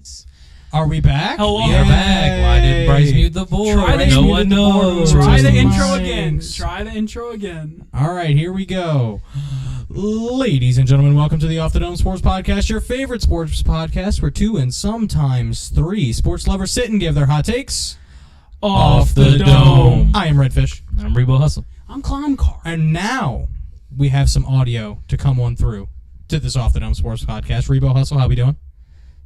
Saints. Are we back? Hello. We are back. Why did Bryce mute the board? No one knows. Try the intro again. All right, here we go. Ladies and gentlemen, welcome to the Off the Dome Sports Podcast, your favorite sports podcast where 2 and sometimes 3 sports lovers sit and give their hot takes off the dome. I am Redfish. I'm Rebo Hustle. I'm Clown Car. And now we have some audio to come on through to this Off the Dome Sports Podcast. Rebo Hustle, how we doing?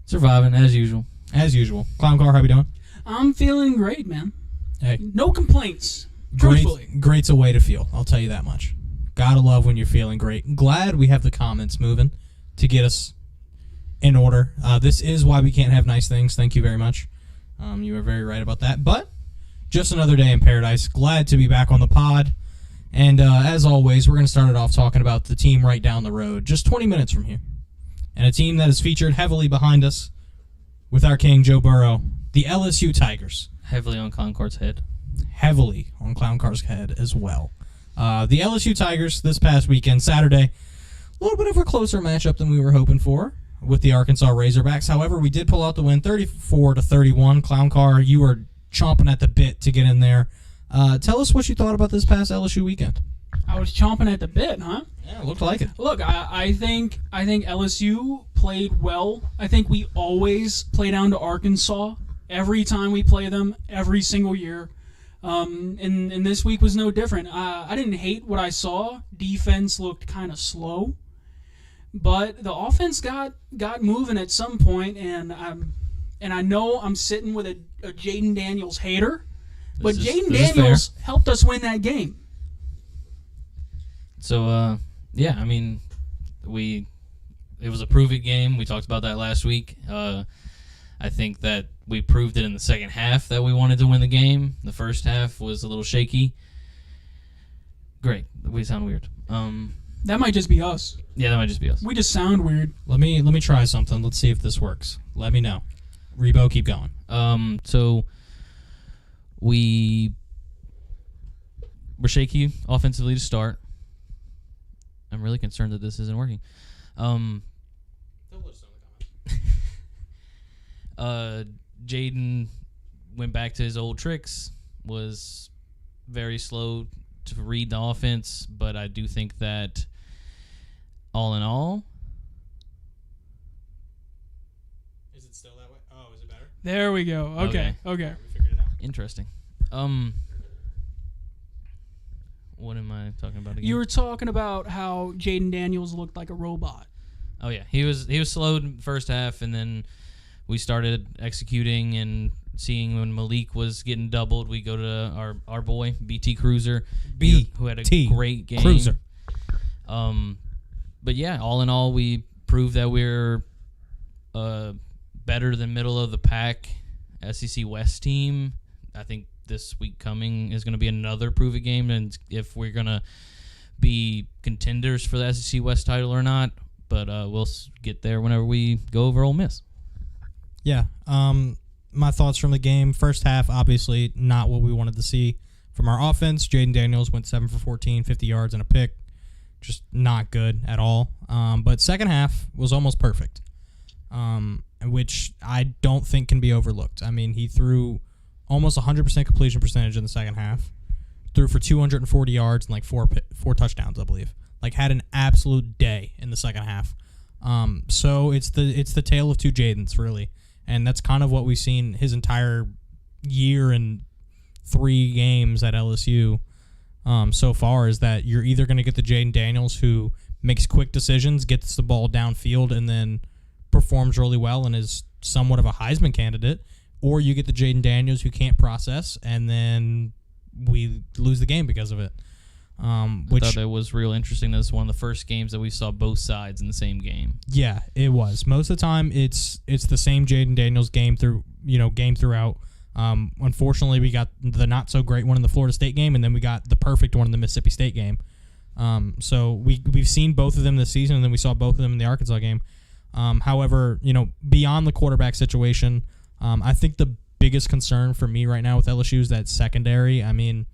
Surviving as usual. As usual. Clown Car, how we doing? I'm feeling great, man. Hey. No complaints. Truthfully. Great's a way to feel. I'll tell you that much. Gotta love when you're feeling great. Glad we have the comments moving to get us in order. This is why we can't have nice things. Thank you very much. You were very right about that. But just another day in paradise. Glad to be back on the pod. And as always, we're going to start it off talking about the team right down the road, just 20 minutes from here. And a team that is featured heavily behind us with our king, Joe Burrow, the LSU Tigers. Heavily on Concord's head. Heavily on Clown Car's head as well. The LSU Tigers this past weekend, Saturday, a little bit of a closer matchup than we were hoping for with the Arkansas Razorbacks. However, we did pull out the win 34-31. Clown Car, you were chomping at the bit to get in there. Tell us what you thought about this past LSU weekend. I was chomping at the bit, huh? Yeah, it looked like it. Look, I think LSU played well. I think we always play down to Arkansas every time we play them, every single year. And this week was no different. I didn't hate what I saw. Defense looked kind of slow, but the offense got moving at some point. And I know I'm sitting with a Jaden Daniels hater, but Jaden Daniels helped us win that game. So yeah, I mean, it was a prove it game. We talked about that last week. I think that we proved it in the second half that we wanted to win the game. The first half was a little shaky. Great. We sound weird. That might just be us. Yeah, that might just be us. We just sound weird. Let me try something. Let's see if this works. Let me know. Rebo, keep going. So we were shaky offensively to start. I'm really concerned that this isn't working. Jaden went back to his old tricks, was very slow to read the offense, but I do think that all in all... Is it still that way? Oh, is it better? There we go. Okay. We figured it out. Interesting. What am I talking about again? You were talking about how Jaden Daniels looked like a robot. Oh yeah, he was slow in the first half, and then we started executing and seeing when Malik was getting doubled. We go to our boy BT Cruiser, who had a great game. Cruiser. But yeah, all in all, we proved that we're better than middle of the pack SEC West team. I think this week coming is going to be another prove it game, and if we're going to be contenders for the SEC West title or not. But we'll get there whenever we go over Ole Miss. Yeah. My thoughts from the game. First half, obviously not what we wanted to see from our offense. Jaden Daniels went 7 for 14, 50 yards and a pick. Just not good at all. But second half was almost perfect, which I don't think can be overlooked. I mean, he threw almost 100% completion percentage in the second half. Threw for 240 yards and like four touchdowns, I believe. Like, had an absolute day in the second half. So it's the tale of two Jadens, really. And that's kind of what we've seen his entire year and 3 games at LSU so far, is that you're either going to get the Jaden Daniels who makes quick decisions, gets the ball downfield, and then performs really well and is somewhat of a Heisman candidate, or you get the Jaden Daniels who can't process, and then we lose the game because of it. I thought that was real interesting. That was one of the first games that we saw both sides in the same game. Yeah, it was. Most of the time, it's the same Jaden Daniels game throughout. Unfortunately, we got the not so great one in the Florida State game, and then we got the perfect one in the Mississippi State game. So we've seen both of them this season, and then we saw both of them in the Arkansas game. However, beyond the quarterback situation, I think the biggest concern for me right now with LSU is that secondary. I mean,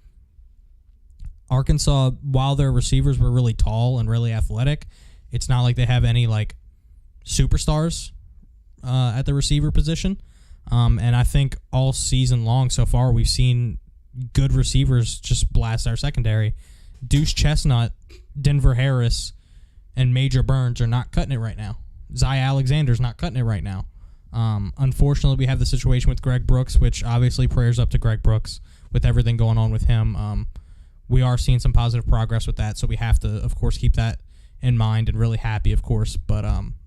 Arkansas, while their receivers were really tall and really athletic, it's not like they have any like superstars at the receiver position. And I think all season long so far we've seen good receivers just blast our secondary. Deuce Chestnut, Denver Harris, and Major Burns are not cutting it right now. Zay Alexander's not cutting it right now. Unfortunately, we have the situation with Greg Brooks, which obviously prayers up to Greg Brooks with everything going on with him. We are seeing some positive progress with that, so we have to, of course, keep that in mind and really happy, of course. But,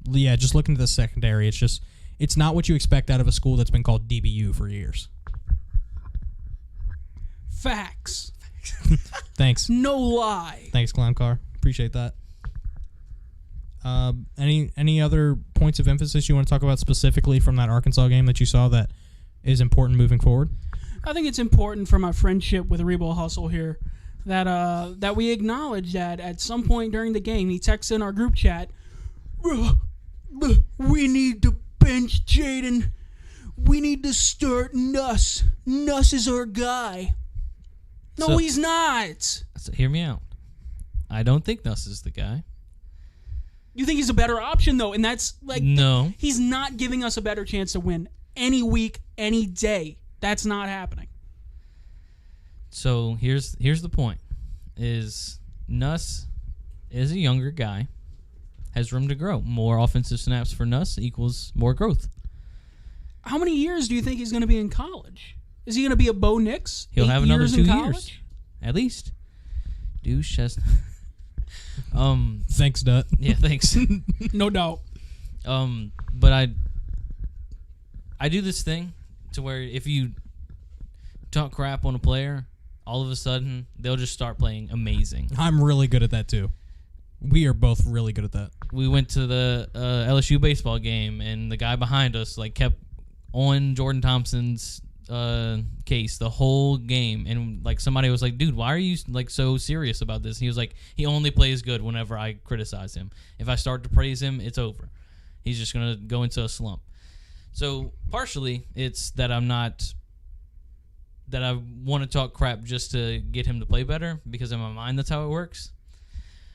yeah, just looking at the secondary, it's not what you expect out of a school that's been called DBU for years. Facts. Thanks. No lie. Thanks, Clown Car. Appreciate that. Any other points of emphasis you want to talk about specifically from that Arkansas game that you saw that is important moving forward? I think it's important for my friendship with Rebo Hustle here that we acknowledge that at some point during the game he texts in our group chat, we need to bench Jaden. We need to start Nuss. Nuss is our guy. No, So- he's not. So hear me out. I don't think Nuss is the guy. You think he's a better option, though, and that's like No. he's not giving us a better chance to win any week, any day. That's not happening. So here's the point: is Nuss is a younger guy, has room to grow. More offensive snaps for Nuss equals more growth. How many years do you think he's going to be in college? Is he going to be a Bo Nix? He'll 8 have another years 2 in years, college? at least. Deuce Chestnut. Thanks, Dut. Yeah, thanks. No doubt. But I do this thing to where if you talk crap on a player, all of a sudden they'll just start playing amazing. I'm really good at that, too. We are both really good at that. We went to the LSU baseball game, and the guy behind us kept on Jordan Thompson's case the whole game, and somebody was like, "Dude, why are you so serious about this?" And he was like, "He only plays good whenever I criticize him. If I start to praise him, it's over. He's just gonna go into a slump." So partially, it's that I want to talk crap just to get him to play better, because in my mind that's how it works.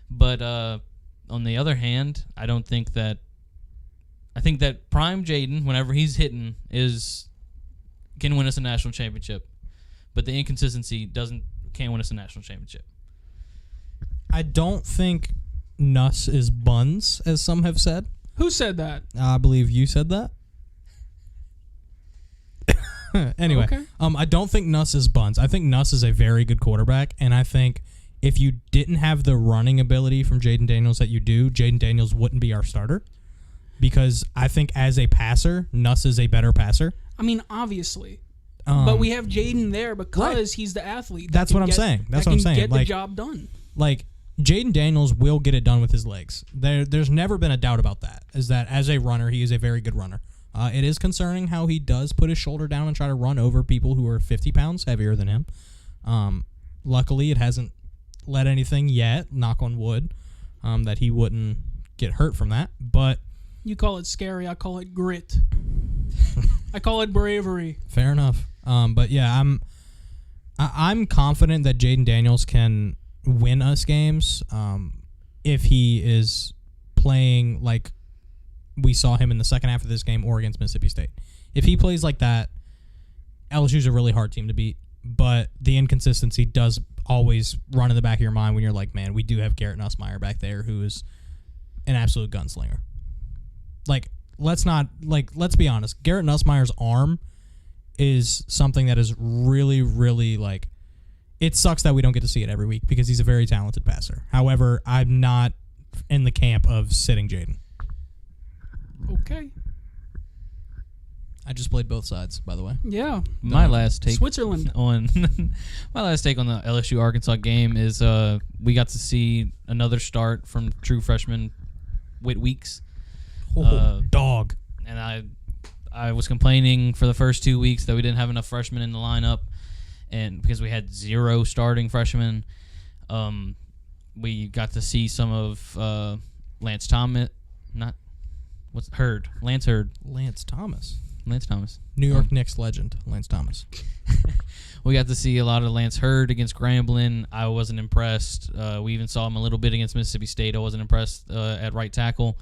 But on the other hand, I think that prime Jaden, whenever he's hitting, can win us a national championship. But the inconsistency can't win us a national championship. I don't think Nuss is buns, as some have said. Who said that? I believe you said that. Anyway, Okay. I don't think Nuss is buns. I think Nuss is a very good quarterback, and I think if you didn't have the running ability from Jaden Daniels that you do, Jaden Daniels wouldn't be our starter. Because I think as a passer, Nuss is a better passer. I mean, obviously. But we have Jaden there because he's the athlete. That's what I'm saying. That's that what I'm can saying. Get the job done. Like, Jaden Daniels will get it done with his legs. There's never been a doubt about that, is that as a runner, he is a very good runner. It is concerning how he does put his shoulder down and try to run over people who are 50 pounds heavier than him. Luckily, it hasn't led anything yet, knock on wood, that he wouldn't get hurt from that. But You call it scary. I call it grit. I call it bravery. fair enough. But yeah, I'm confident that Jaden Daniels can win us games if he is playing like we saw him in the second half of this game or against Mississippi State. If he plays like that, LSU's a really hard team to beat, but the inconsistency does always run in the back of your mind when you're like, man, we do have Garrett Nussmeier back there who is an absolute gunslinger. Let's be honest. Garrett Nussmeier's arm is something that is really, really it sucks that we don't get to see it every week because he's a very talented passer. However, I'm not in the camp of sitting Jaden. Okay. I just played both sides, by the way. Yeah. My last take Switzerland. on the LSU Arkansas game is we got to see another start from true freshman Whit Weeks. Dog. And I was complaining for the first 2 weeks that we didn't have enough freshmen in the lineup, and because we had 0 starting freshmen, we got to see some of Lance Thomas, Lance Hurd. Lance Thomas. New York Knicks legend, Lance Thomas. We got to see a lot of Lance Hurd against Grambling. I wasn't impressed. We even saw him a little bit against Mississippi State. I wasn't impressed at right tackle.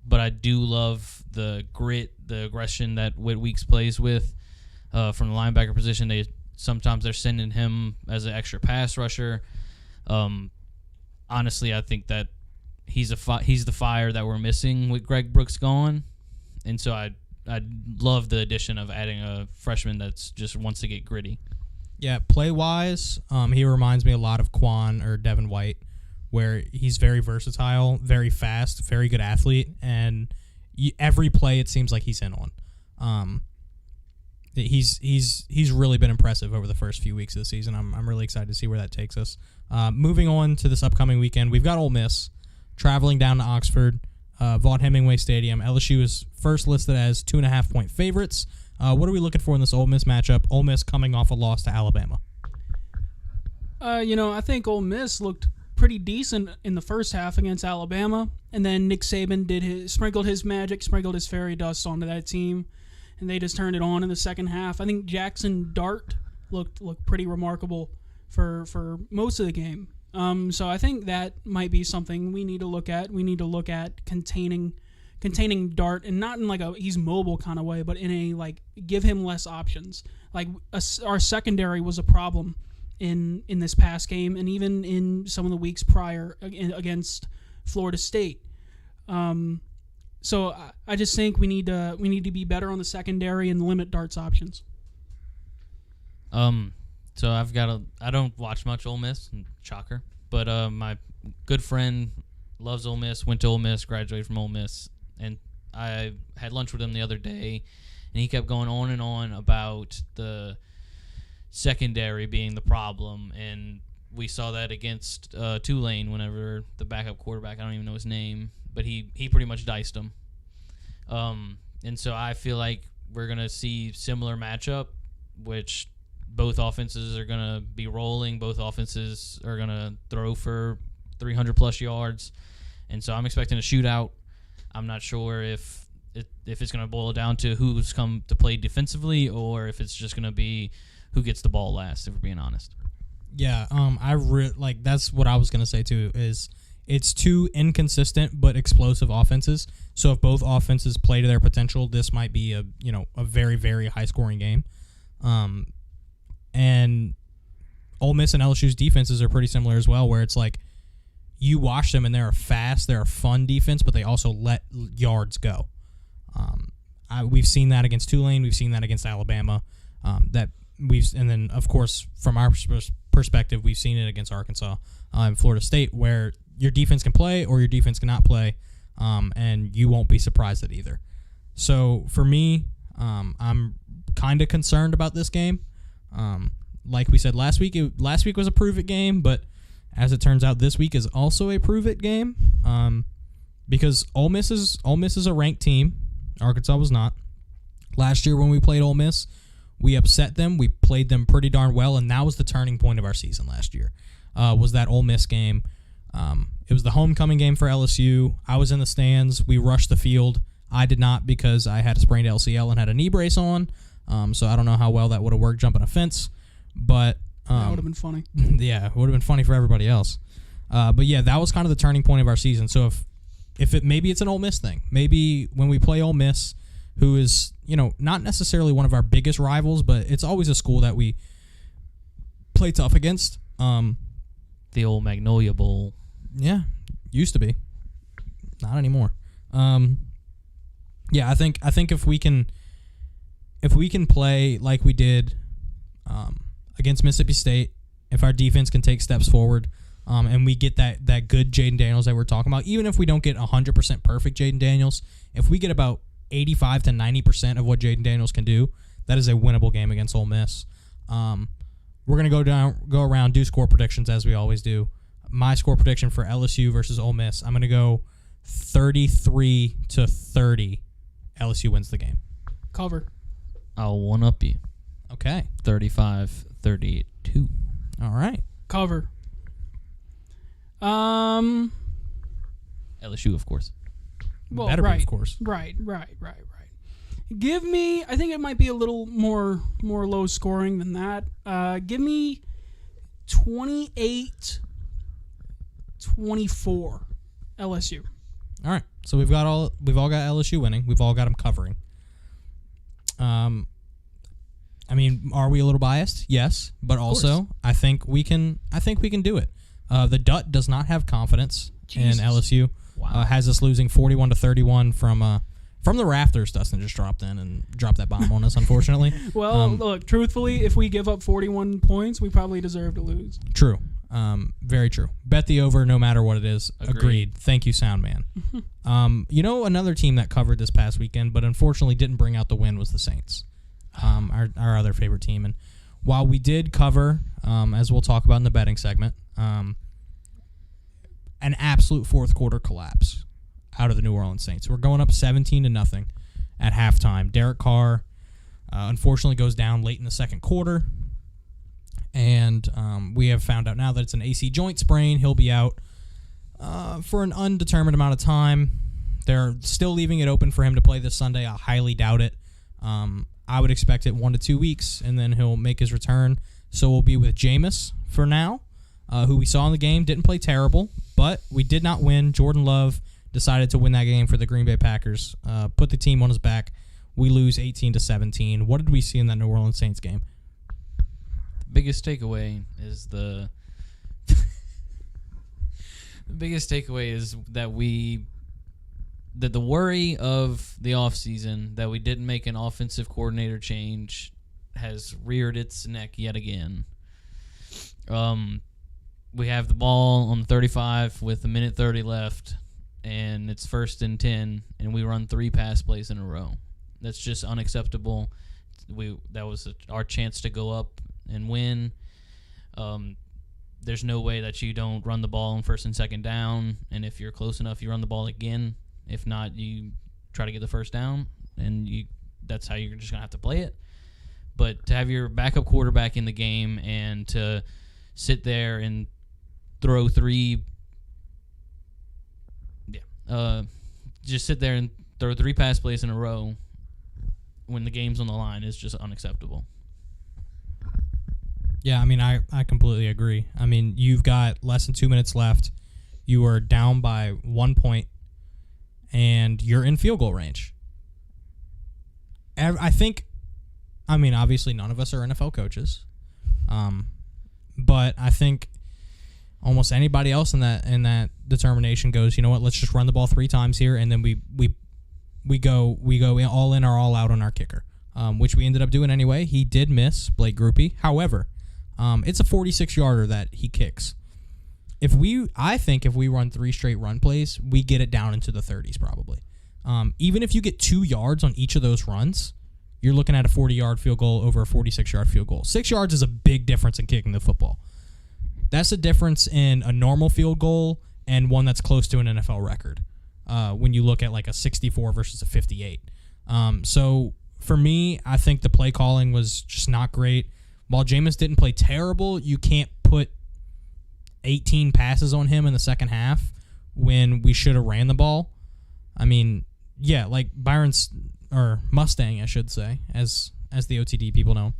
but I do love the grit, the aggression that Whit Weeks plays with from the linebacker position. Sometimes they're sending him as an extra pass rusher. Honestly, I think that he's the fire that we're missing with Greg Brooks gone, and so I love the addition of adding a freshman that's just wants to get gritty. Yeah, play-wise, he reminds me a lot of Quan or Devin White, where he's very versatile, very fast, very good athlete, and every play it seems like he's in on. He's really been impressive over the first few weeks of the season. I'm really excited to see where that takes us. Moving on to this upcoming weekend, we've got Ole Miss traveling down to Oxford, Vaught Hemingway Stadium. LSU is first listed as 2.5-point favorites. What are we looking for in this Ole Miss matchup? Ole Miss coming off a loss to Alabama. I think Ole Miss looked pretty decent in the first half against Alabama, and then Nick Saban sprinkled his magic, sprinkled his fairy dust onto that team, and they just turned it on in the second half. I think Jackson Dart looked pretty remarkable for most of the game. So I think that might be something we need to look at. We need to look at containing Dart, and not in like a he's mobile kind of way, but in a like give him less options. Like our secondary was a problem in this past game, and even in some of the weeks prior against Florida State. So I just think we need to be better on the secondary and limit Dart's options. So I don't watch much Ole Miss, shocker, but my good friend loves Ole Miss, went to Ole Miss, graduated from Ole Miss, and I had lunch with him the other day, and he kept going on and on about the secondary being the problem, and we saw that against Tulane whenever the backup quarterback, I don't even know his name, but he pretty much diced him. And so I feel like we're going to see similar matchup, which both offenses are going to be rolling. Both offenses are going to throw for 300-plus yards. And so I'm expecting a shootout. I'm not sure if it's going to boil down to who's come to play defensively or if it's just going to be who gets the ball last, if we're being honest. Yeah, that's what I was going to say too, is it's two inconsistent but explosive offenses. So if both offenses play to their potential, this might be a very, very high-scoring game. And Ole Miss and LSU's defenses are pretty similar as well, where it's like you watch them and they're a fun defense, but they also let yards go. We've seen that against Tulane. We've seen that against Alabama. And then, of course, from our perspective, we've seen it against Arkansas and Florida State, where your defense can play or your defense cannot play, and you won't be surprised at either. So for me, I'm kind of concerned about this game. Like we said last week was a prove-it game, but as it turns out, this week is also a prove-it game, because Ole Miss is a ranked team. Arkansas was not. Last year when we played Ole Miss, we upset them. We played them pretty darn well, and that was the turning point of our season last year, was that Ole Miss game. It was the homecoming game for LSU. I was in the stands. We rushed the field. I did not, because I had a sprained LCL and had a knee brace on, so I don't know how well that would have worked jumping a fence. But that would have been funny. Yeah, it would have been funny for everybody else. But yeah, that was kind of the turning point of our season. So if maybe it's an Ole Miss thing. Maybe when we play Ole Miss, who is, not necessarily one of our biggest rivals, but it's always a school that we play tough against. The old Magnolia Bowl. Yeah, used to be. Not anymore. Yeah, I think if we can play like we did against Mississippi State, if our defense can take steps forward, and we get that good Jaden Daniels that we're talking about, even if we don't get 100% perfect Jaden Daniels, if we get about 85 to 90% of what Jaden Daniels can do, that is a winnable game against Ole Miss. We're going to go around, do score predictions as we always do. My score prediction for LSU versus Ole Miss, I'm going to go 33-30. LSU wins the game. Cover. I'll one-up you. Okay. 35-32. All right. Cover. LSU, of course. Well, Better right, be, of course. Right. Give me, I think it might be a little more low scoring than that. Give me 28-24 LSU. All right. So we've all got LSU winning. We've all got them covering. I mean, are we a little biased? Yes, but also I think we can do it. The Dut does not have confidence in LSU. Wow. Has us losing 41-31 from the rafters. Dustin just dropped in and dropped that bomb on us, unfortunately. Well, look, truthfully, if we give up 41 points, we probably deserve to lose. True. Very true. Bet the over no matter what it is. Agreed. Thank you, Sound Man. Another team that covered this past weekend, but unfortunately didn't bring out the win was the Saints. Our other favorite team. And while we did cover, as we'll talk about in the betting segment, an absolute fourth quarter collapse out of the New Orleans Saints. We're going up 17-0 at halftime. Derek Carr unfortunately goes down late in the second quarter. And we have found out now that it's an AC joint sprain. He'll be out for an undetermined amount of time. They're still leaving it open for him to play this Sunday. I highly doubt it. I would expect it 1 to 2 weeks, and then he'll make his return. So we'll be with Jameis for now, who we saw in the game. Didn't play terrible, but we did not win. Jordan Love decided to win that game for the Green Bay Packers. Put the team on his back. We lose 18-17. What did we see in that New Orleans Saints game? Biggest takeaway is the biggest takeaway is that the worry of the offseason that we didn't make an offensive coordinator change has reared its neck yet again. We have the ball on 35 with 1:30 left, and it's 1st and 10, and we run 3 pass plays in a row. That's just unacceptable. That was our chance to go up and win. There's no way that you don't run the ball on 1st and 2nd down, and if you're close enough, you run the ball again. If not, you try to get the first down, and that's how you're just going to have to play it. But to have your backup quarterback in the game and to sit there and throw 3 just sit there and throw 3 pass plays in a row when the game's on the line is just unacceptable. Yeah, I mean, I completely agree. I mean, you've got less than 2 minutes left. You are down by 1 point, and you're in field goal range. Obviously none of us are NFL coaches, but I think almost anybody else in that determination goes, you know what, let's just run the ball 3 times here, and then we go all in or all out on our kicker, which we ended up doing anyway. He did miss, Blake Grupe. However, it's a 46-yarder that he kicks. I think if we run 3 straight run plays, we get it down into the 30s probably. Even if you get 2 yards on each of those runs, you're looking at a 40-yard field goal over a 46-yard field goal. 6 yards is a big difference in kicking the football. That's the difference in a normal field goal and one that's close to an NFL record when you look at like a 64 versus a 58. So for me, I think the play calling was just not great. While Jameis didn't play terrible, you can't put 18 passes on him in the second half when we should have ran the ball. I mean, yeah, like Mustang, I should say, as the OTD people know,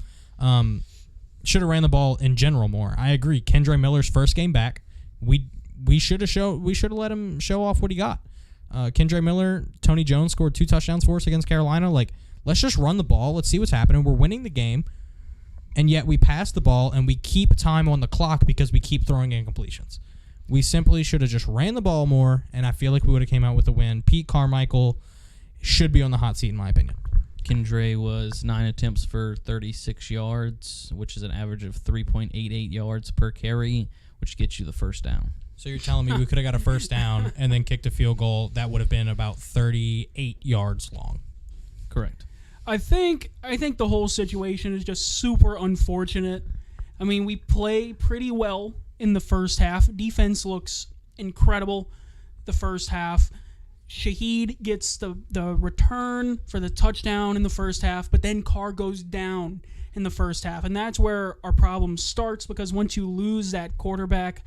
should have ran the ball in general more. I agree. Kendre Miller's first game back, we should have let him show off what he got. Kendre Miller, Tony Jones scored 2 touchdowns for us against Carolina. Like, let's just run the ball. Let's see what's happening. We're winning the game. And yet we pass the ball and we keep time on the clock because we keep throwing incompletions. We simply should have just ran the ball more, and I feel like we would have came out with a win. Pete Carmichael should be on the hot seat, in my opinion. Kendre was 9 attempts for 36 yards, which is an average of 3.88 yards per carry, which gets you the first down. So you're telling me we could have got a first down and then kicked a field goal that would have been about 38 yards long. Correct. I think the whole situation is just super unfortunate. I mean, we play pretty well in the first half. Defense looks incredible the first half. Shaheed gets the return for the touchdown in the first half, but then Carr goes down in the first half. And that's where our problem starts, because once you lose that quarterback,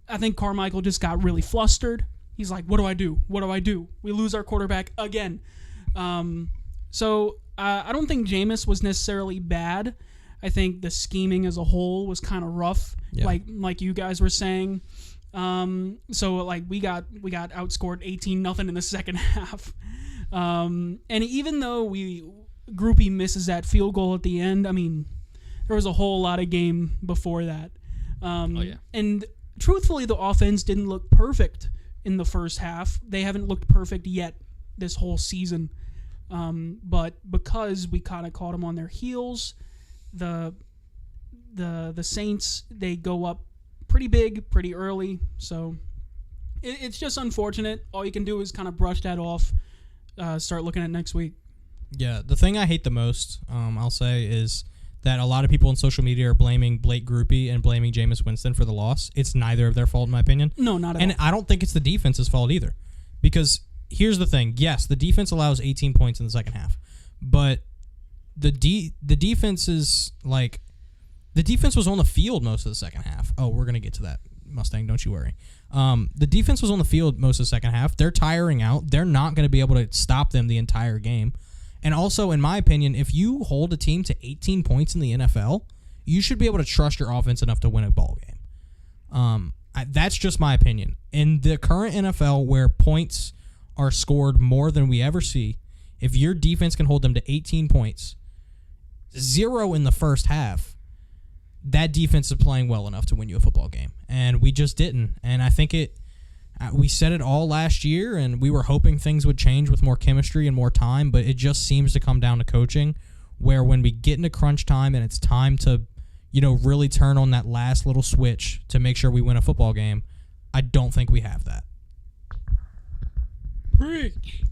I think Carmichael just got really flustered. He's like, what do I do? What do I do? We lose our quarterback again. So I don't think Jameis was necessarily bad. I think the scheming as a whole was kind of rough, like you guys were saying. So like we got outscored 18-0 in the second half. And even though Groupie misses that field goal at the end, I mean, there was a whole lot of game before that. And truthfully, the offense didn't look perfect in the first half. They haven't looked perfect yet this whole season. But because we kind of caught them on their heels, the Saints, they go up pretty big, pretty early. So it's just unfortunate. All you can do is kind of brush that off, start looking at next week. Yeah, the thing I hate the most, I'll say, is that a lot of people on social media are blaming Blake Groupie and blaming Jameis Winston for the loss. It's neither of their fault, in my opinion. No, not at all. And I don't think it's the defense's fault either. Because here's the thing. Yes, the defense allows 18 points in the second half. But the defense is like... The defense was on the field most of the second half. Oh, we're going to get to that, Mustang. Don't you worry. The defense was on the field most of the second half. They're tiring out. They're not going to be able to stop them the entire game. And also, in my opinion, if you hold a team to 18 points in the NFL, you should be able to trust your offense enough to win a ball game. That's just my opinion. In the current NFL, where points are scored more than we ever see, if your defense can hold them to 18 points, 0 in the first half, that defense is playing well enough to win you a football game. And we just didn't. And I think we said it all last year, and we were hoping things would change with more chemistry and more time, but it just seems to come down to coaching, where when we get into crunch time and it's time to, really turn on that last little switch to make sure we win a football game, I don't think we have that. Preach.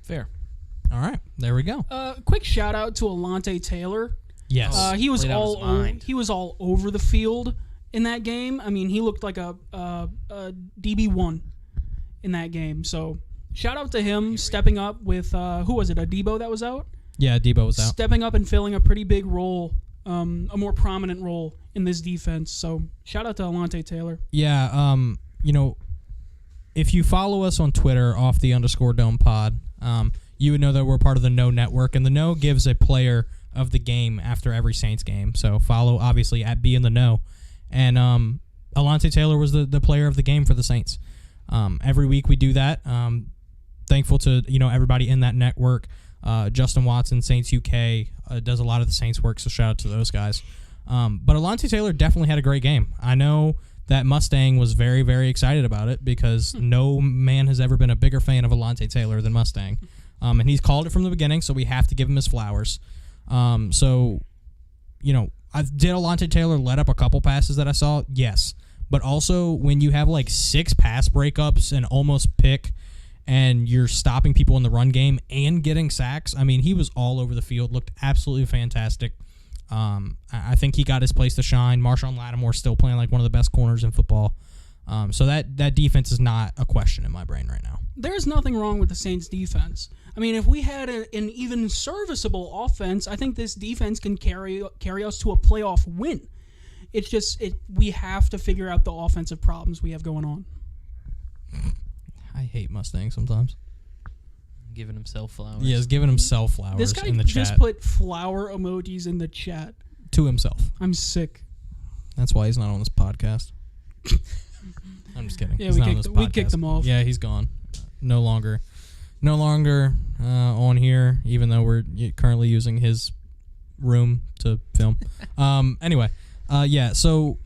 Fair. All right, there we go. Quick shout out to Alontae Taylor. Yes. He was Played out his mind. he was all over the field in that game. I mean, he looked like a DB1 in that game. So shout out to him stepping up with who was it? Adebo that was out. Yeah, Debo was out. Stepping up and filling a pretty big role, a more prominent role in this defense. So shout out to Alontae Taylor. Yeah. If you follow us on Twitter, _dome pod, you would know that we're part of the No Network, and the No gives a player of the game after every Saints game. So follow, obviously, at Be in the Know. And Alontae Taylor was the player of the game for the Saints. Every week we do that. Thankful to everybody in that network. Justin Watson, Saints UK, does a lot of the Saints work, so shout out to those guys. But Alontae Taylor definitely had a great game. I know that Mustang was very, very excited about it because no man has ever been a bigger fan of Alontae Taylor than Mustang. And he's called it from the beginning, so we have to give him his flowers. Did Alontae Taylor let up a couple passes that I saw? Yes. But also, when you have like 6 pass breakups and almost pick, and you're stopping people in the run game and getting sacks, I mean, he was all over the field, looked absolutely fantastic. I think he got his place to shine. Marshawn Lattimore still playing like one of the best corners in football. So that defense is not a question in my brain right now. There's nothing wrong with the Saints defense. I mean, if we had an even serviceable offense, I think this defense can carry us to a playoff win. It's just we have to figure out the offensive problems we have going on. I hate Mustang sometimes. Giving himself flowers. Yeah, he's giving himself flowers This guy in the just chat. put flower emojis in the chat. To himself. I'm sick. That's why he's not on this podcast. I'm just kidding. Yeah, He's not on this we podcast. kicked him off. Yeah, he's gone. No longer on here, even though we're currently using his room to film. Anyway, so,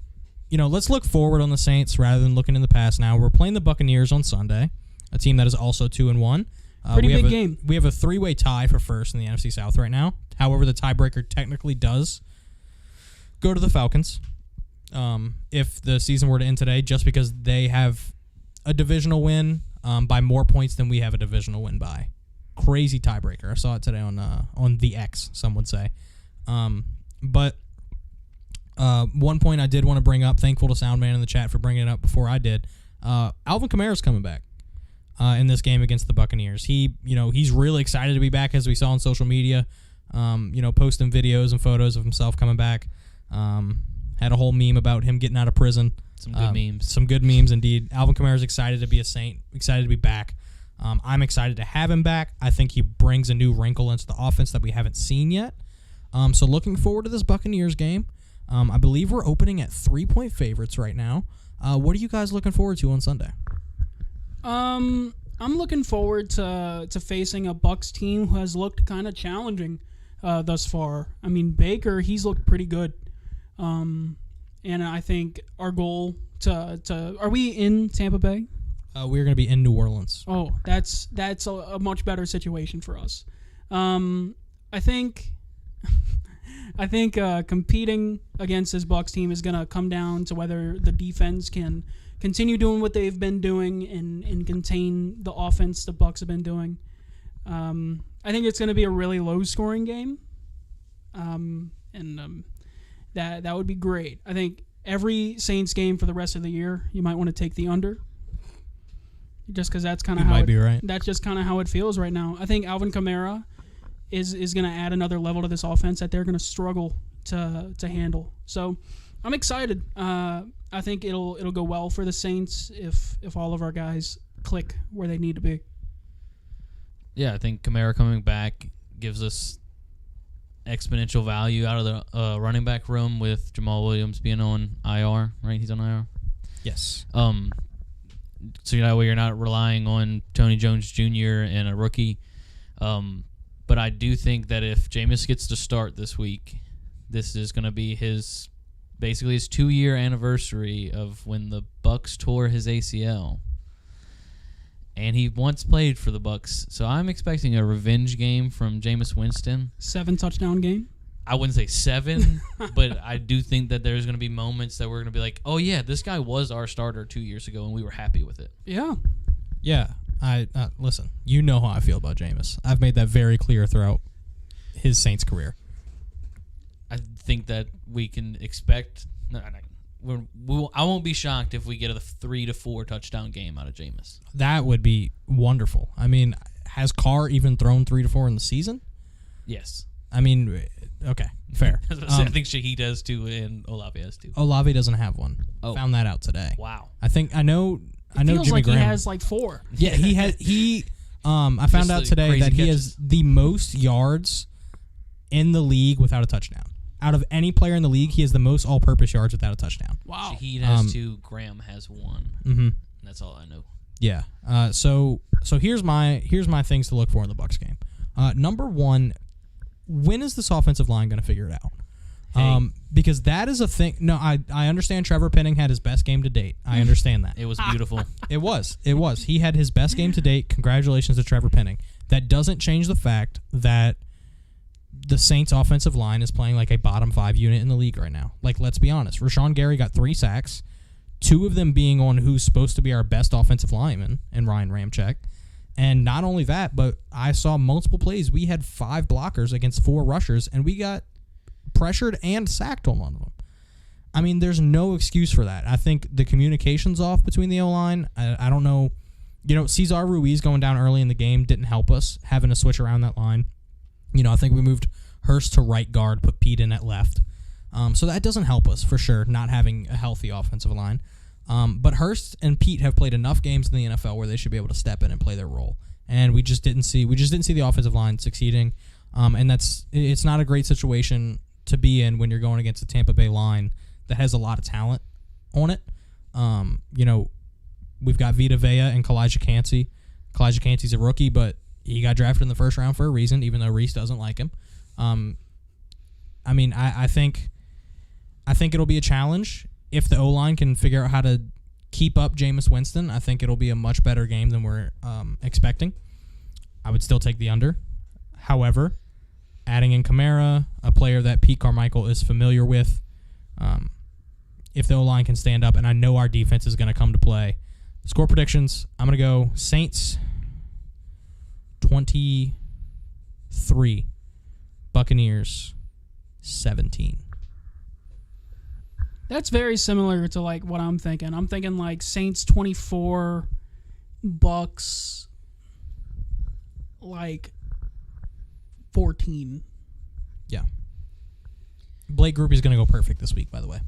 let's look forward on the Saints rather than looking in the past now. We're playing the Buccaneers on Sunday, a team that is also 2-1. Pretty big game. We have a 3-way tie for first in the NFC South right now. However, the tiebreaker technically does go to the Falcons if the season were to end today, just because they have a divisional win by more points than we have a divisional win by. Crazy tiebreaker. I saw it today on the X, some would say. But one point I did want to bring up, thankful to Soundman in the chat for bringing it up before I did. Alvin Kamara's coming back in this game against the Buccaneers. He's really excited to be back, as we saw on social media. Posting videos and photos of himself coming back. Had a whole meme about him getting out of prison. Some good memes. Some good memes indeed. Alvin Kamara's excited to be a Saint, excited to be back. I'm excited to have him back. I think he brings a new wrinkle into the offense that we haven't seen yet. So looking forward to this Buccaneers game. I believe we're opening at 3-point favorites right now. What are you guys looking forward to on Sunday? I'm looking forward to facing a Bucks team who has looked kind of challenging thus far. I mean, Baker, he's looked pretty good. And I think our goal to are we in Tampa Bay? We're going to be in New Orleans. Oh, that's a much better situation for us. I think competing against this Bucks team is going to come down to whether the defense can continue doing what they've been doing and contain the offense the Bucks have been doing. I think it's going to be a really low-scoring game, that would be great. I think every Saints game for the rest of the year, you might want to take the under, just because that's kind of how might be right. That's just kind of how it feels right now. I think Alvin Kamara is going to add another level to this offense that they're going to struggle to handle. So I'm excited. I think it'll go well for the Saints if all of our guys click where they need to be. Yeah, I think Kamara coming back gives us exponential value out of the running back room with Jamal Williams being on IR, right? He's on IR. Yes. So that way you're not relying on Tony Jones Jr. and a rookie. But I do think that if Jameis gets to start this week, this is going to be basically his 2-year anniversary of when the Bucks tore his ACL. And he once played for the Bucks, so I'm expecting a revenge game from Jameis Winston. 7-touchdown game. I wouldn't say 7, but I do think that there's going to be moments that we're going to be like, oh yeah, this guy was our starter 2 years ago, and we were happy with it. Yeah. Yeah. Listen, you know how I feel about Jameis. I've made that very clear throughout his Saints career. I think that we can expect. I won't be shocked if we get a 3 to 4 touchdown game out of Jameis. That would be wonderful. I mean, has Carr even thrown 3 to 4 in the season? Yes. I mean, okay, fair. I think Shaheed does too, and Olave has too. Olave doesn't have one. Oh. Found that out today. Wow. I know Feels Jimmy like Graham he has like 4. Yeah, he has. I found out today that he has the most yards in the league without a touchdown. Out of any player in the league, he has the most all-purpose yards without a touchdown. Wow. Shaheed has 2. Graham has 1. Mm-hmm. That's all I know. Yeah. So here's my things to look for in the Bucs game. Number 1, when is this offensive line going to figure it out? Hey. Because that is a thing. No, I understand Trevor Penning had his best game to date. I understand that. It was beautiful. It was. He had his best game to date. Congratulations to Trevor Penning. That doesn't change the fact that the Saints offensive line is playing like a bottom 5 unit in the league right now. Like, let's be honest. Rashawn Gary got 3 sacks, 2 of them being on who's supposed to be our best offensive lineman in Ryan Ramczyk. And not only that, but I saw multiple plays. We had 5 blockers against 4 rushers, and we got pressured and sacked on one of them. I mean, there's no excuse for that. I think the communication's off between the O-line. I don't know. Cesar Ruiz going down early in the game didn't help us, having to switch around that line. I think we moved Hurst to right guard, put Pete in at left. So that doesn't help us, for sure, not having a healthy offensive line. But Hurst and Pete have played enough games in the NFL where they should be able to step in and play their role. And we just didn't see the offensive line succeeding. And it's not a great situation to be in when you're going against a Tampa Bay line that has a lot of talent on it. We've got Vita Vea and Kalijah Kancey. Kalijah Kancey's a rookie, but he got drafted in the first round for a reason, even though Reese doesn't like him. I think it'll be a challenge. If the O-line can figure out how to keep up Jameis Winston, I think it'll be a much better game than we're expecting. I would still take the under. However, adding in Kamara, a player that Pete Carmichael is familiar with, if the O-line can stand up, and I know our defense is going to come to play. Score predictions, I'm going to go Saints 23, Buccaneers 17. That's very similar to like what I'm thinking. I'm thinking like Saints 24, Bucks like 14. Yeah. Blake Grupe's going to go perfect this week, by the way.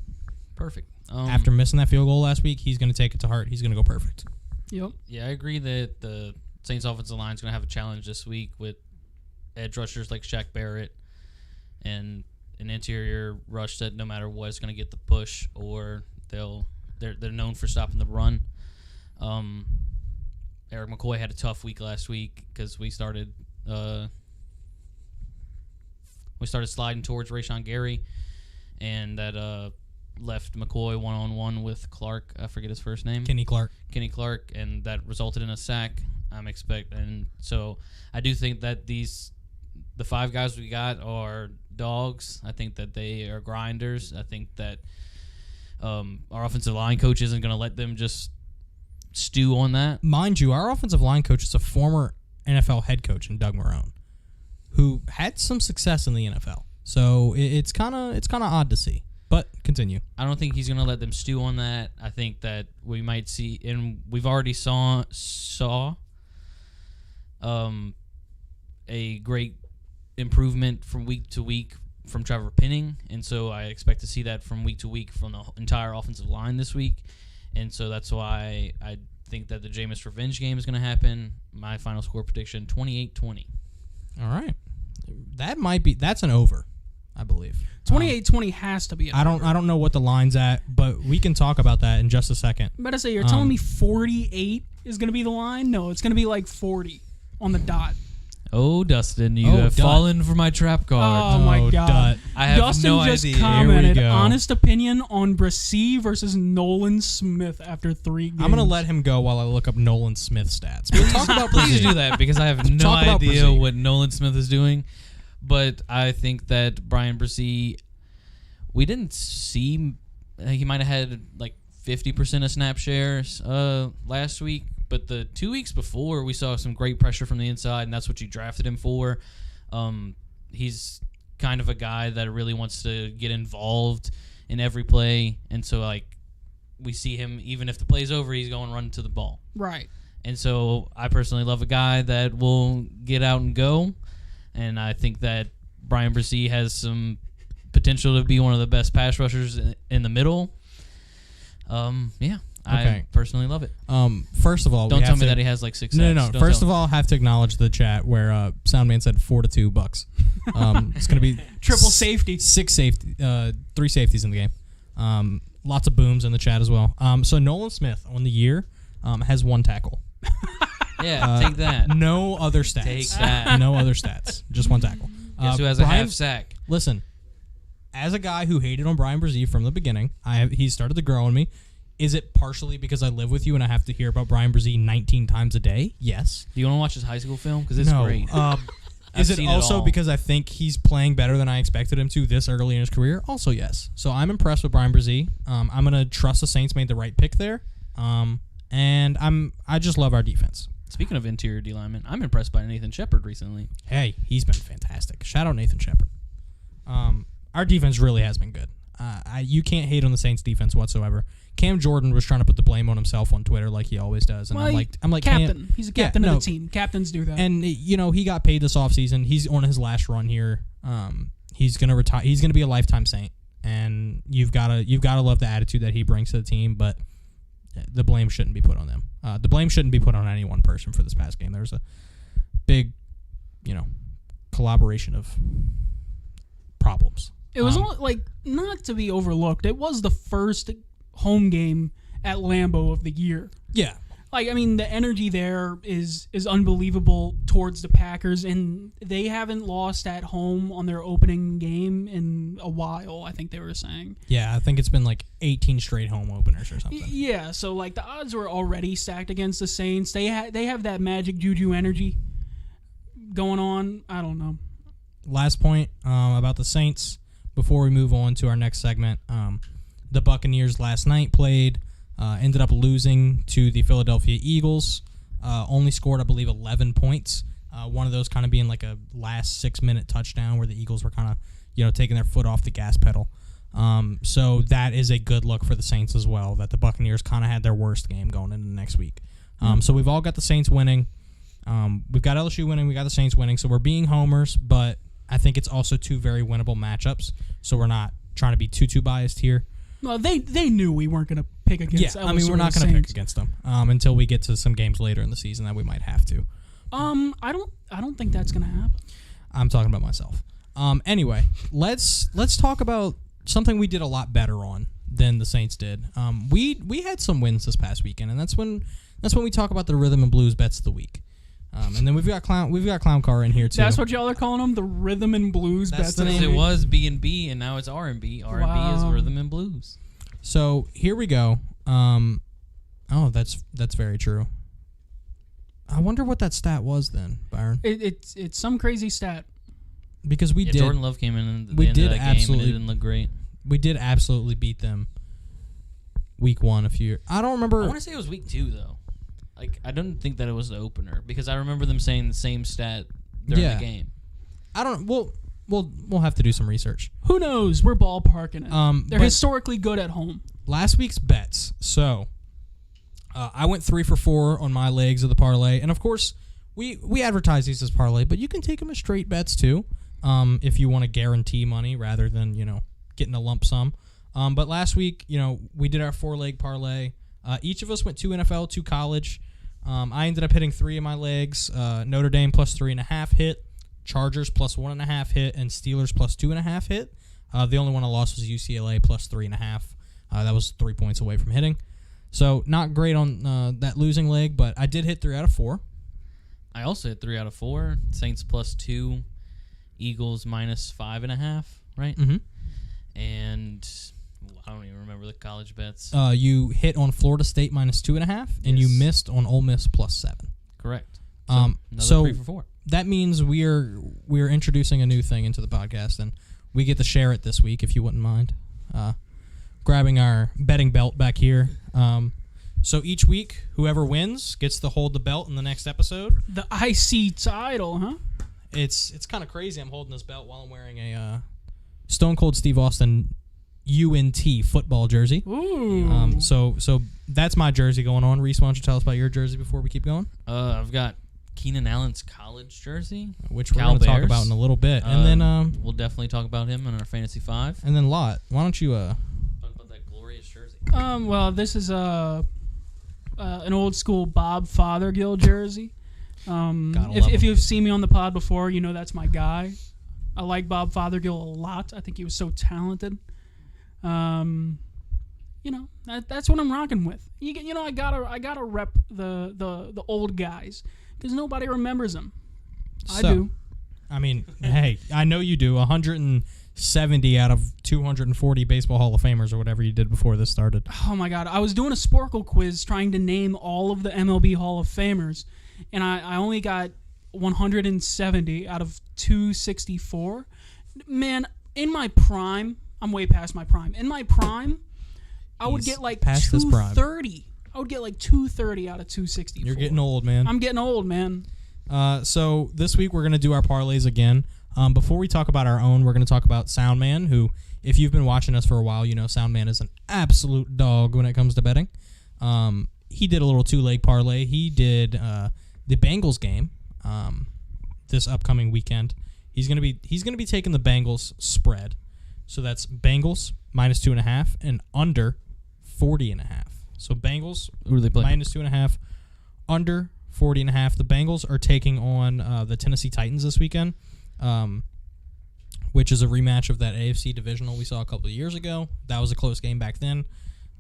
Perfect. After missing that field goal last week, he's going to take it to heart. He's going to go perfect. Yep. Yeah, I agree that the Saints offensive line is going to have a challenge this week with edge rushers like Shaq Barrett and an interior rush that no matter what is going to get the push, or they're they're known for stopping the run. Eric McCoy had a tough week last week because we started sliding towards Rashawn Gary, and that left McCoy one-on-one with Clark. I forget his first name. Kenny Clark, and that resulted in a sack. And so I do think that the 5 guys we got are dogs. I think that they are grinders. I think that our offensive line coach isn't going to let them just stew on that. mind you, our offensive line coach is a former NFL head coach in Doug Marrone, who had some success in the NFL. So it's kind of odd to see. But continue. I don't think he's going to let them stew on that. I think that we might see, and we've already saw a great improvement from week to week from Trevor Penning, and so I expect to see that from week to week from the entire offensive line this week. And so that's why I think that the Jameis revenge game is going to happen. My final score prediction, 28-20. All right. That's an over, I believe. 28-20 has to be. I don't know what the line's at, but we can talk about that in just a second. I'm about to say, you're telling me 48 is going to be the line? No, it's going to be like 40 on the dot. Oh, Dustin, you have fallen for my trap card. Oh, my God. Dut. I have Dustin no just idea. commented, Here we go. honest opinion on Brissy versus Nolan Smith after 3 games. I'm going to let him go while I look up Nolan Smith stats. But talk about Please Brazil. do that because I have no Talk about idea Brazil. what Nolan Smith is doing. But I think that Brian Brissy, we didn't see, he might have had like 50% of snap shares last week. But the 2 weeks before, we saw some great pressure from the inside, and that's what you drafted him for. He's kind of a guy that really wants to get involved in every play. And so, like, we see him, even if the play's over, he's going to run to the ball. Right. And so I personally love a guy that will get out and go. And I think that Brian Brissy has some potential to be one of the best pass rushers in the middle. Yeah. Okay. I personally love it. First of all, Don't tell me that he has like 6 sacks. No. Don't First tell of all, I have to acknowledge the chat where Soundman said 4-2 Bucks. It's going to be Triple safety. 3 safeties in the game. Lots of booms in the chat as well. So Nolan Smith on the year has 1 tackle. Yeah, take that. No other stats. Take that. No other stats. Just 1 tackle. Guess who has a half sack? Listen, as a guy who hated on Brian Brissy from the beginning, he started to grow on me. Is it partially because I live with you and I have to hear about Brian Brissy 19 times a day? Yes. Do you want to watch his high school film? Because it's No. great. Is it seen also all. because I think he's playing better than I expected him to this early in his career? Also, yes. So I'm impressed with Brian Brissy. I'm going to trust the Saints made the right pick there. And I just love our defense. Speaking of interior D linemen, I'm impressed by Nathan Shepard recently. Hey, he's been fantastic. Shout out Nathan Shepard. Our defense really has been good. You can't hate on the Saints defense whatsoever. Cam Jordan was trying to put the blame on himself on Twitter like he always does, and Well, I'm like captain. Cam, He's a captain yeah, of no. the team. Captains do that. And he got paid this offseason. He's on his last run here. He's gonna retire. He's gonna be a lifetime Saint, and you've gotta love the attitude that he brings to the team. But the blame shouldn't be put on them. The blame shouldn't be put on any one person for this past game. There's a big, collaboration of problems. It was not to be overlooked. It was the first home game at Lambeau of the year. Yeah. The energy there is unbelievable towards the Packers, and they haven't lost at home on their opening game in a while, I think they were saying. Yeah, I think it's been like 18 straight home openers or something. Yeah, so the odds were already stacked against the Saints. They have that magic juju energy going on. I don't know. Last point about the Saints before we move on to our next segment. The Buccaneers last night played, ended up losing to the Philadelphia Eagles. Only scored, I believe, 11 points. One of those kind of being like a last 6-minute touchdown where the Eagles were kind of, taking their foot off the gas pedal. So that is a good look for the Saints as well, that the Buccaneers kind of had their worst game going into the next week. So we've all got the Saints winning. We've got LSU winning. We got the Saints winning. So we're being homers, but I think it's also 2 very winnable matchups. So we're not trying to be too biased here. Well, they knew we weren't going to pick against LSU. We're not going to pick against them until we get to some games later in the season that we might have to. I don't think that's going to happen. I'm talking about myself. Anyway, let's talk about something we did a lot better on than the Saints did. We had some wins this past weekend, and that's when we talk about the rhythm and blues bets of the week. And then we've got Clown Car in here too. That's what y'all are calling them, the rhythm and blues That's bets. the of name. the It week? was B&B, and now it's R&B. R&B is rhythm and blues. So here we go. That's very true. I wonder what that stat was then, Byron, It's some crazy stat. because we did Jordan Love came in and we the end did of that game, absolutely- and it didn't look great. we did absolutely beat them week 1 a few years. I don't remember. I want to say it was week 2 though. Like I don't think that it was the opener because I remember them saying the same stat during Yeah. the game. I don't. We'll have to do some research. Who knows? We're ballparking it. They're but historically good at home. last week's bets. So I went 3 for 4 on my legs of the parlay, and of course we advertise these as parlay, but you can take them as straight bets too, if you want to guarantee money rather than getting a lump sum. But last week, we did our 4-leg parlay. Each of us went 2 NFL, 2 college. I ended up hitting 3 of my legs. Notre Dame plus 3.5 hit, Chargers plus 1.5 hit, and Steelers plus 2.5 hit. The only one I lost was UCLA plus 3.5. That was 3 points away from hitting. So not great on that losing leg, but I did hit 3 out of 4. I also hit 3 out of 4. Saints plus 2, Eagles minus 5.5, right? Mm-hmm. And I don't even remember the college bets. You hit on Florida State minus 2.5, and you Yes. missed on Ole Miss plus 7. Correct. Another Another 3 for 4. That means we're introducing a new thing into the podcast, and we get to share it this week, if you wouldn't mind. Grabbing our betting belt back here. So each week, whoever wins gets to hold the belt in the next episode. The IC title, huh? It's kind of crazy. I'm holding this belt while I'm wearing a Stone Cold Steve Austin UNT football jersey. Ooh. So that's my jersey going on. Reese, why don't you tell us about your jersey before we keep going? I've got Keenan Allen's college jersey, Which we're Cal going to talk Bears. about in a little bit, and then we'll definitely talk about him in our Fantasy 5. and then Lot. Why don't you Talk about that glorious jersey. Well, this is an old school Bob Fothergill jersey. Gotta If love him. you've seen me on the pod before, you know that's my guy. I like Bob Fothergill a lot. I think he was so talented. That's what I'm rocking with. I gotta rep the old guys because nobody remembers them. I So, do. I mean, hey, I know you do. 170 out of 240 baseball Hall of Famers or whatever you did before this started. Oh my God! I was doing a Sporkle quiz trying to name all of the MLB Hall of Famers, and I only got 170 out of 264. Man, in my prime, I'm way past my prime. In my prime, I would He's get like past his prime. 230. I would get like 230 out of 264. You're getting old, man. I'm getting old, man. So this week we're going to do our parlays again. Before we talk about our own, we're going to talk about Soundman, who, if you've been watching us for a while, you know Soundman is an absolute dog when it comes to betting. He did a little 2-leg parlay. He did the Bengals game this upcoming weekend. He's gonna be taking the Bengals spread, so that's Bengals minus 2.5 and under 40.5. So Bengals Who do they play? minus 2.5, under 40.5. The Bengals are taking on the Tennessee Titans this weekend, which is a rematch of that AFC divisional we saw a couple of years ago. That was a close game back then.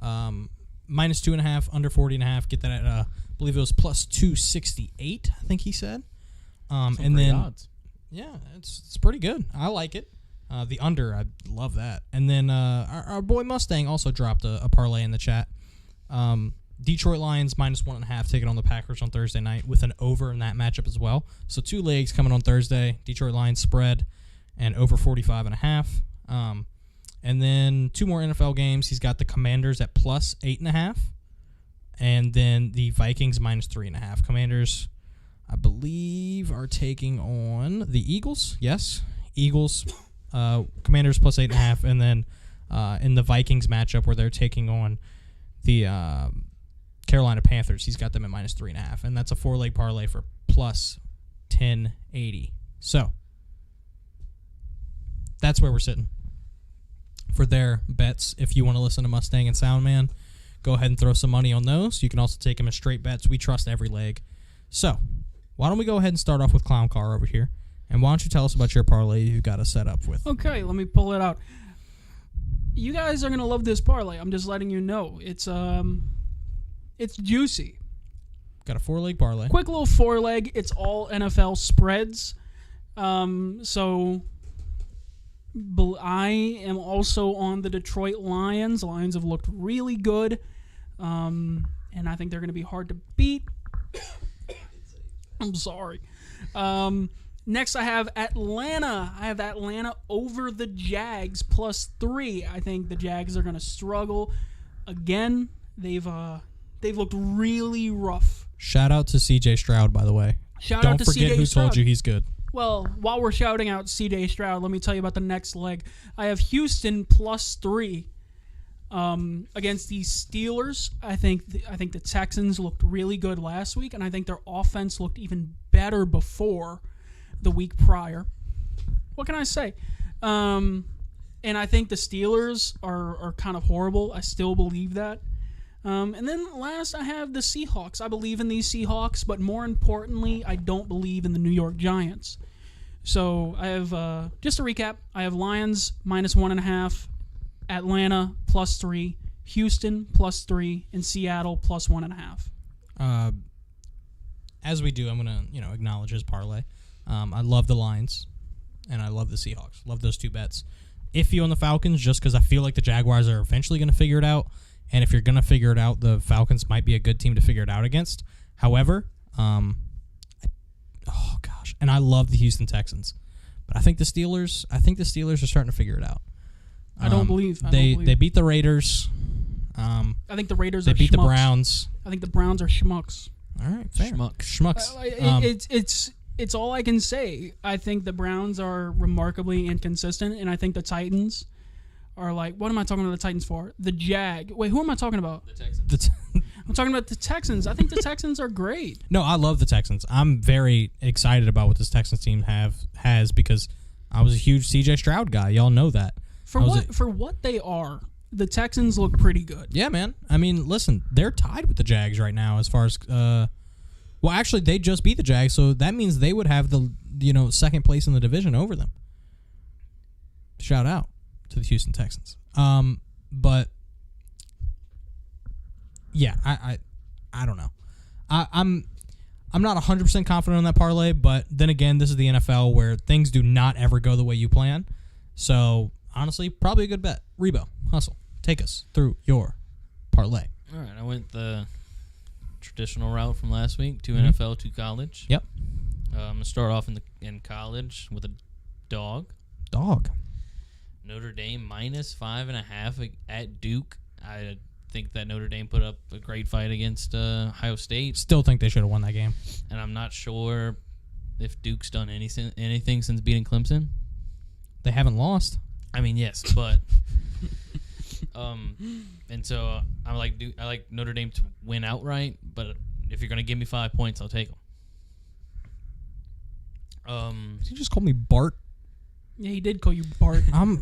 Minus 2.5, under 40.5. Get that at I believe it was plus 268. I think he said. Some And great then odds. yeah, it's pretty good. I like it. The under, I love that. And then our boy Mustang also dropped a parlay in the chat. Detroit Lions minus 1.5 taking on the Packers on Thursday night with an over in that matchup as well. So 2 legs coming on Thursday. Detroit Lions spread and over 45.5. And then 2 more NFL games. He's got the Commanders at plus 8.5. And then the Vikings minus 3.5. Commanders, I believe, are taking on the Eagles. Yes, Eagles. Commanders plus 8.5. And then in the Vikings matchup where they're taking on the Carolina Panthers, he's got them at minus 3.5. And that's a 4-leg parlay for plus 1080. So that's where we're sitting for their bets. If you want to listen to Mustang and Soundman, go ahead and throw some money on those. You can also take them as straight bets. We trust every leg. So why don't we go ahead and start off with Clown Car over here? And why don't you tell us about your parlay you got us set up with? Okay, let me pull it out. You guys are gonna love this parlay. I'm just letting you know. It's juicy. Got a 4-leg parlay. Quick little 4-leg. It's all NFL spreads. I am also on the Detroit Lions. Lions have looked really good, and I think they're going to be hard to beat. I'm sorry. Next, I have Atlanta. I have Atlanta over the Jags +3. I think the Jags are going to struggle again. They've looked really rough. Shout out to C.J. Stroud, by the way. Shout out to Don't forget C.J. who Stroud. told you he's good. Well, while we're shouting out C.J. Stroud, let me tell you about the next leg. I have Houston +3 against the Steelers. I think the Texans looked really good last week, and I think their offense looked even better before the week prior. What can I say? And I think the Steelers are kind of horrible. I still believe that. And then last, I have the Seahawks. I believe in these Seahawks, but more importantly, I don't believe in the New York Giants. So I have, just to recap, I have Lions -1.5, Atlanta +3, Houston +3, and Seattle +1.5. As we do, I'm going to acknowledge his parlay. I love the Lions, and I love the Seahawks. Love those two bets. Iffy on the Falcons, just because I feel like the Jaguars are eventually going to figure it out. And if you're going to figure it out, the Falcons might be a good team to figure it out against. However, oh gosh, and I love the Houston Texans, but I think the Steelers are starting to figure it out. I don't believe they beat the Raiders. I think the Raiders they are beat schmucks. the Browns. I think the Browns are schmucks. All right, fair. Schmucks. It's all I can say. I think the Browns are remarkably inconsistent, and I think the Titans are like, what am I talking about the Titans for? The Jag. Wait, who am I talking about? The Texans. I'm talking about the Texans. I think the Texans are great. No, I love the Texans. I'm very excited about what this Texans team has because I was a huge C.J. Stroud guy. Y'all know that. For what they are, the Texans look pretty good. Yeah, man. I mean, listen, they're tied with the Jags right now as far as well, actually, they just beat the Jags, so that means they would have the second place in the division over them. Shout out to the Houston Texans. But yeah, I don't know. I'm not 100% confident on that parlay, but then again, this is the NFL where things do not ever go the way you plan. So honestly, probably a good bet. Rebo, hustle, take us through your parlay. All right, I went the traditional route from last week, 2 NFL, 2 college. Yep. I'm gonna start off in college with a dog. Notre Dame -5.5 at Duke. I think that Notre Dame put up a great fight against Ohio State. Still think they should have won that game. And I'm not sure if Duke's done anything since beating Clemson. They haven't lost. I mean, yes, but and so I like Notre Dame to win outright. But if you're gonna give me 5 points, I'll take them. Did you just call me Bart? Yeah, he did call you Bart. Oh my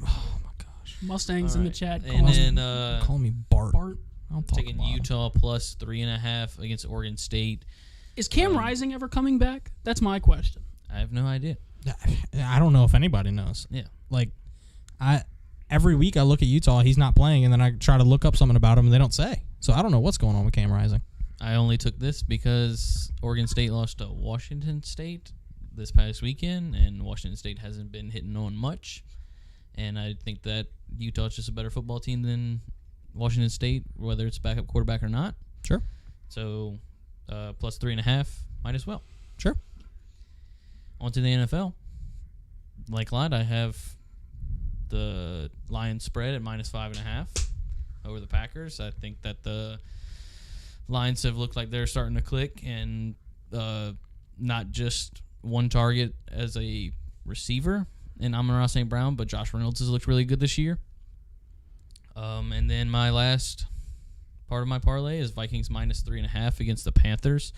gosh. Mustangs All in the right. chat. And then Call me Bart. Bart. I'll talk taking about him. Utah +3.5 against Oregon State. Is Cam Rising ever coming back? That's my question. I have no idea. I don't know if anybody knows. Yeah. Like, every week I look at Utah, he's not playing, and then I try to look up something about him, and they don't say. So I don't know what's going on with Cam Rising. I only took this because Oregon State lost to Washington State this past weekend, and Washington State hasn't been hitting on much. And I think that Utah's just a better football team than Washington State, whether it's backup quarterback or not. Sure. So +3.5 might as well. Sure. On to the NFL. Like Clyde, I have the Lions spread at -5.5 over the Packers. I think that the Lions have looked like they're starting to click, and not just one target as a receiver in Amon-Ra St. Brown, but Josh Reynolds has looked really good this year. And then my last part of my parlay is Vikings -3.5 against the Panthers.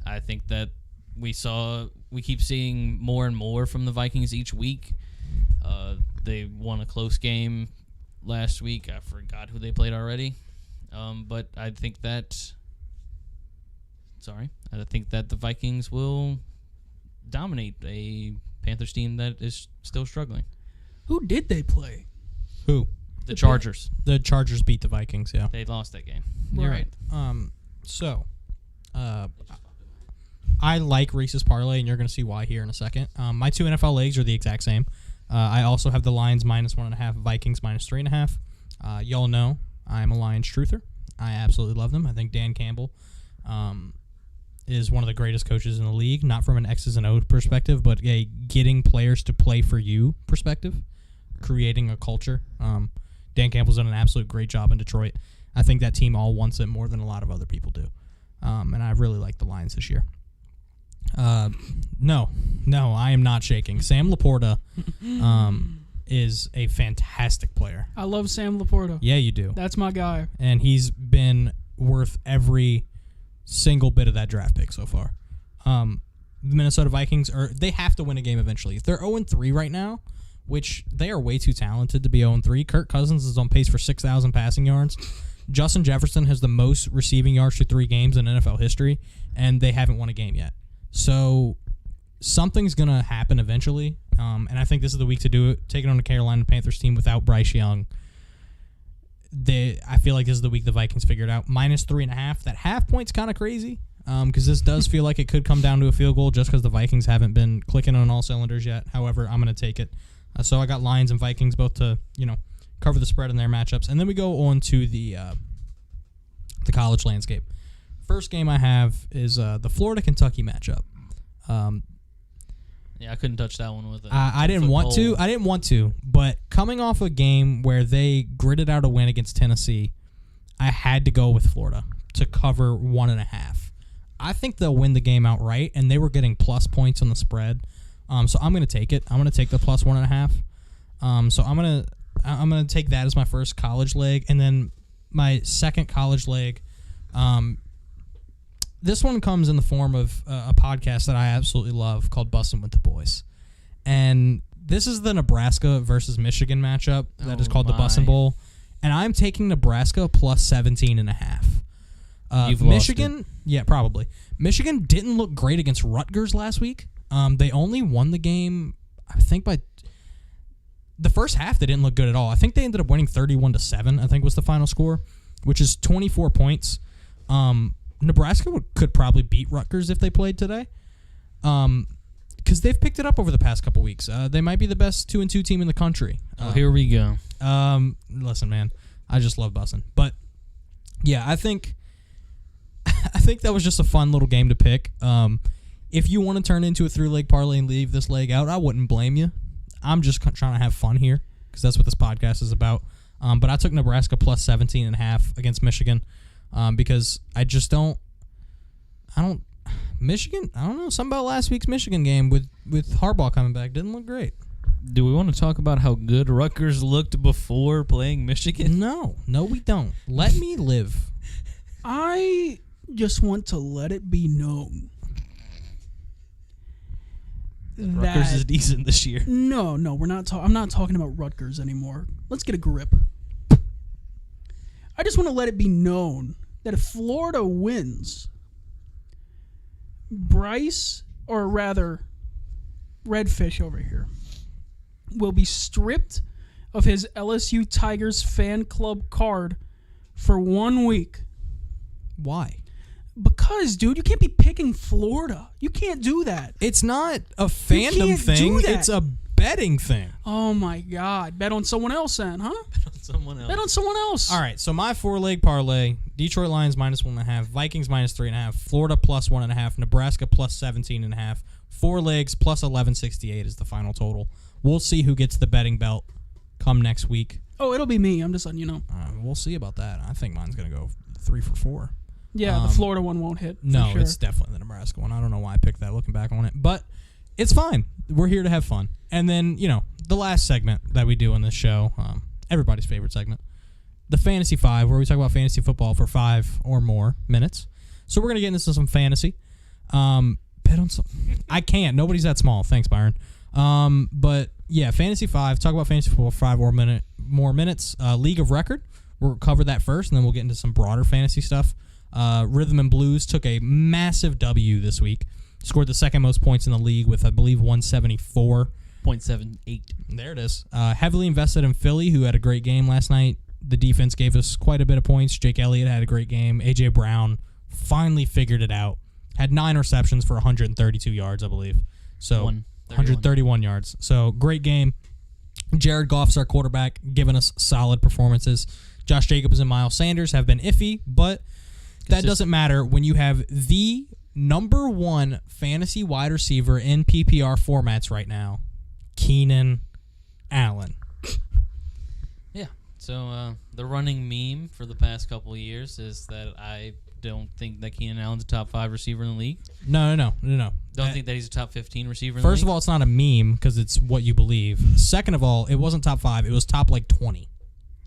I think that we keep seeing more and more from the Vikings each week. They won a close game last week. I forgot who they played already. But I think that the Vikings will dominate a Panthers team that is still struggling. Who did they play? Who? The Chargers. The Chargers beat the Vikings, yeah. They lost that game. You're right. So, I like Reese's Parlay, and you're going to see why here in a second. My two NFL legs are the exact same. I also have the Lions -1.5, Vikings -3.5. Y'all know I am a Lions truther. I absolutely love them. I think Dan Campbell is one of the greatest coaches in the league, not from an X's and O's perspective, but a getting players to play for you perspective, creating a culture. Dan Campbell's done an absolute great job in Detroit. I think that team all wants it more than a lot of other people do. And I really like the Lions this year. No, I am not shaking. Sam Laporta is a fantastic player. I love Sam Laporta. Yeah, you do. That's my guy. And he's been worth every single bit of that draft pick so far. The Minnesota Vikings, they have to win a game eventually. If they're 0-3 right now, which they are way too talented to be 0-3, Kirk Cousins is on pace for 6,000 passing yards. Justin Jefferson has the most receiving yards through 3 games in NFL history, and they haven't won a game yet. So something's going to happen eventually, and I think this is the week to do it. Taking on the Carolina Panthers team without Bryce Young, I feel like this is the week the Vikings figure it out. -3.5. That half point's kind of crazy because this does feel like it could come down to a field goal just because the Vikings haven't been clicking on all cylinders yet. However, I'm going to take it. So I got Lions and Vikings both to, cover the spread in their matchups. And then we go on to the college landscape. First game I have is the Florida-Kentucky matchup. Yeah, I couldn't touch that one with it. I didn't want to, but coming off a game where they gritted out a win against Tennessee, I had to go with Florida to cover 1.5. I think they'll win the game outright, and they were getting plus points on the spread. So I'm going to take it. I'm going to take the plus 1.5. So I'm going to take that as my first college leg, and then my second college leg. This one comes in the form of a podcast that I absolutely love called Bussin' with the Boys. And this is the Nebraska versus Michigan matchup that is called the Bussin' Bowl. And I'm taking Nebraska plus 17.5. You've Michigan, lost it. Yeah, probably. Michigan didn't look great against Rutgers last week. They only won the game, I think, by the first half. They didn't look good at all. I think they ended up winning 31-7, I think was the final score, which is 24 points. Nebraska could probably beat Rutgers if they played today, because they've picked it up over the past couple weeks. They might be the best 2-2 team in the country. Here we go. Listen, man, I just love bussing, but yeah, I think that was just a fun little game to pick. If you want to turn into a 3-leg parlay and leave this leg out, I wouldn't blame you. I'm just trying to have fun here because that's what this podcast is about. But I took Nebraska plus 17.5 against Michigan. Because Michigan, I don't know, something about last week's Michigan game with Harbaugh coming back didn't look great. Do we want to talk about how good Rutgers looked before playing Michigan? No, we don't. Let me live. I just want to let it be known that Rutgers is decent this year. No, we're not. I'm not talking about Rutgers anymore. Let's get a grip. I just want to let it be known that if Florida wins, Bryce, or rather, Redfish over here, will be stripped of his LSU Tigers fan club card for 1 week. Why? Because, dude, you can't be picking Florida. You can't do that. It's not a fandom thing. It's a betting thing. Oh, my God. Bet on someone else then, huh? Bet on someone else. All right, so my 4-leg parlay, Detroit Lions -1.5, Vikings -3.5, Florida plus 1.5, Nebraska plus 17.5, 4 legs plus 1168 is the final total. We'll see who gets the betting belt come next week. Oh, it'll be me. I'm just letting you know. We'll see about that. I think mine's going to go 3 for 4. Yeah, the Florida one won't hit. No, sure. It's definitely the Nebraska one. I don't know why I picked that looking back on it, but it's fine. We're here to have fun. And then, the last segment that we do on this show, everybody's favorite segment, the Fantasy 5, where we talk about fantasy football for 5 or more minutes. So we're going to get into some fantasy. Bet on some. I can't. Nobody's that small. Thanks, Byron. But, yeah, Fantasy 5, talk about fantasy football for 5 or more minutes. League of Record, we'll cover that first, and then we'll get into some broader fantasy stuff. Rhythm and Blues took a massive W this week. Scored the second most points in the league with, I believe, 174. 0.78. There it is. Heavily invested in Philly, who had a great game last night. The defense gave us quite a bit of points. Jake Elliott had a great game. A.J. Brown finally figured it out. Had 9 receptions for 132 yards, I believe. So 131 yards. So great game. Jared Goff's our quarterback, giving us solid performances. Josh Jacobs and Miles Sanders have been iffy, but that doesn't matter when you have the number 1 fantasy wide receiver in PPR formats right now, Keenan Allen. Yeah. So the running meme for the past couple of years is that I don't think that Keenan Allen's a top 5 receiver in the league. No. Don't think that he's a top 15 receiver in the league. First of all, it's not a meme because it's what you believe. Second of all, it wasn't top 5. It was top 20.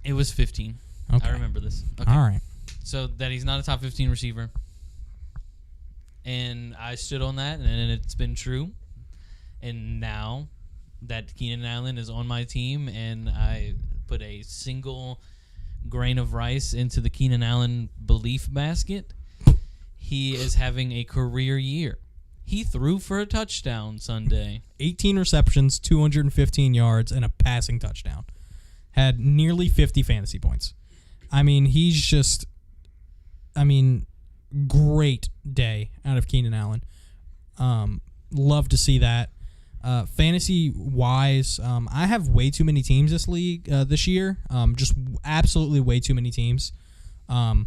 It was 15. Okay. I remember this. Okay. All right. So that he's not a top 15 receiver. And I stood on that, and it's been true. And now that Keenan Allen is on my team, and I put a single grain of rice into the Keenan Allen belief basket, he is having a career year. He threw for a touchdown Sunday. 18 receptions, 215 yards, and a passing touchdown. Had nearly 50 fantasy points. I mean, he's just... great day out of Keenan Allen. Love to see that. Fantasy-wise, I have way too many teams this year. Just absolutely way too many teams. I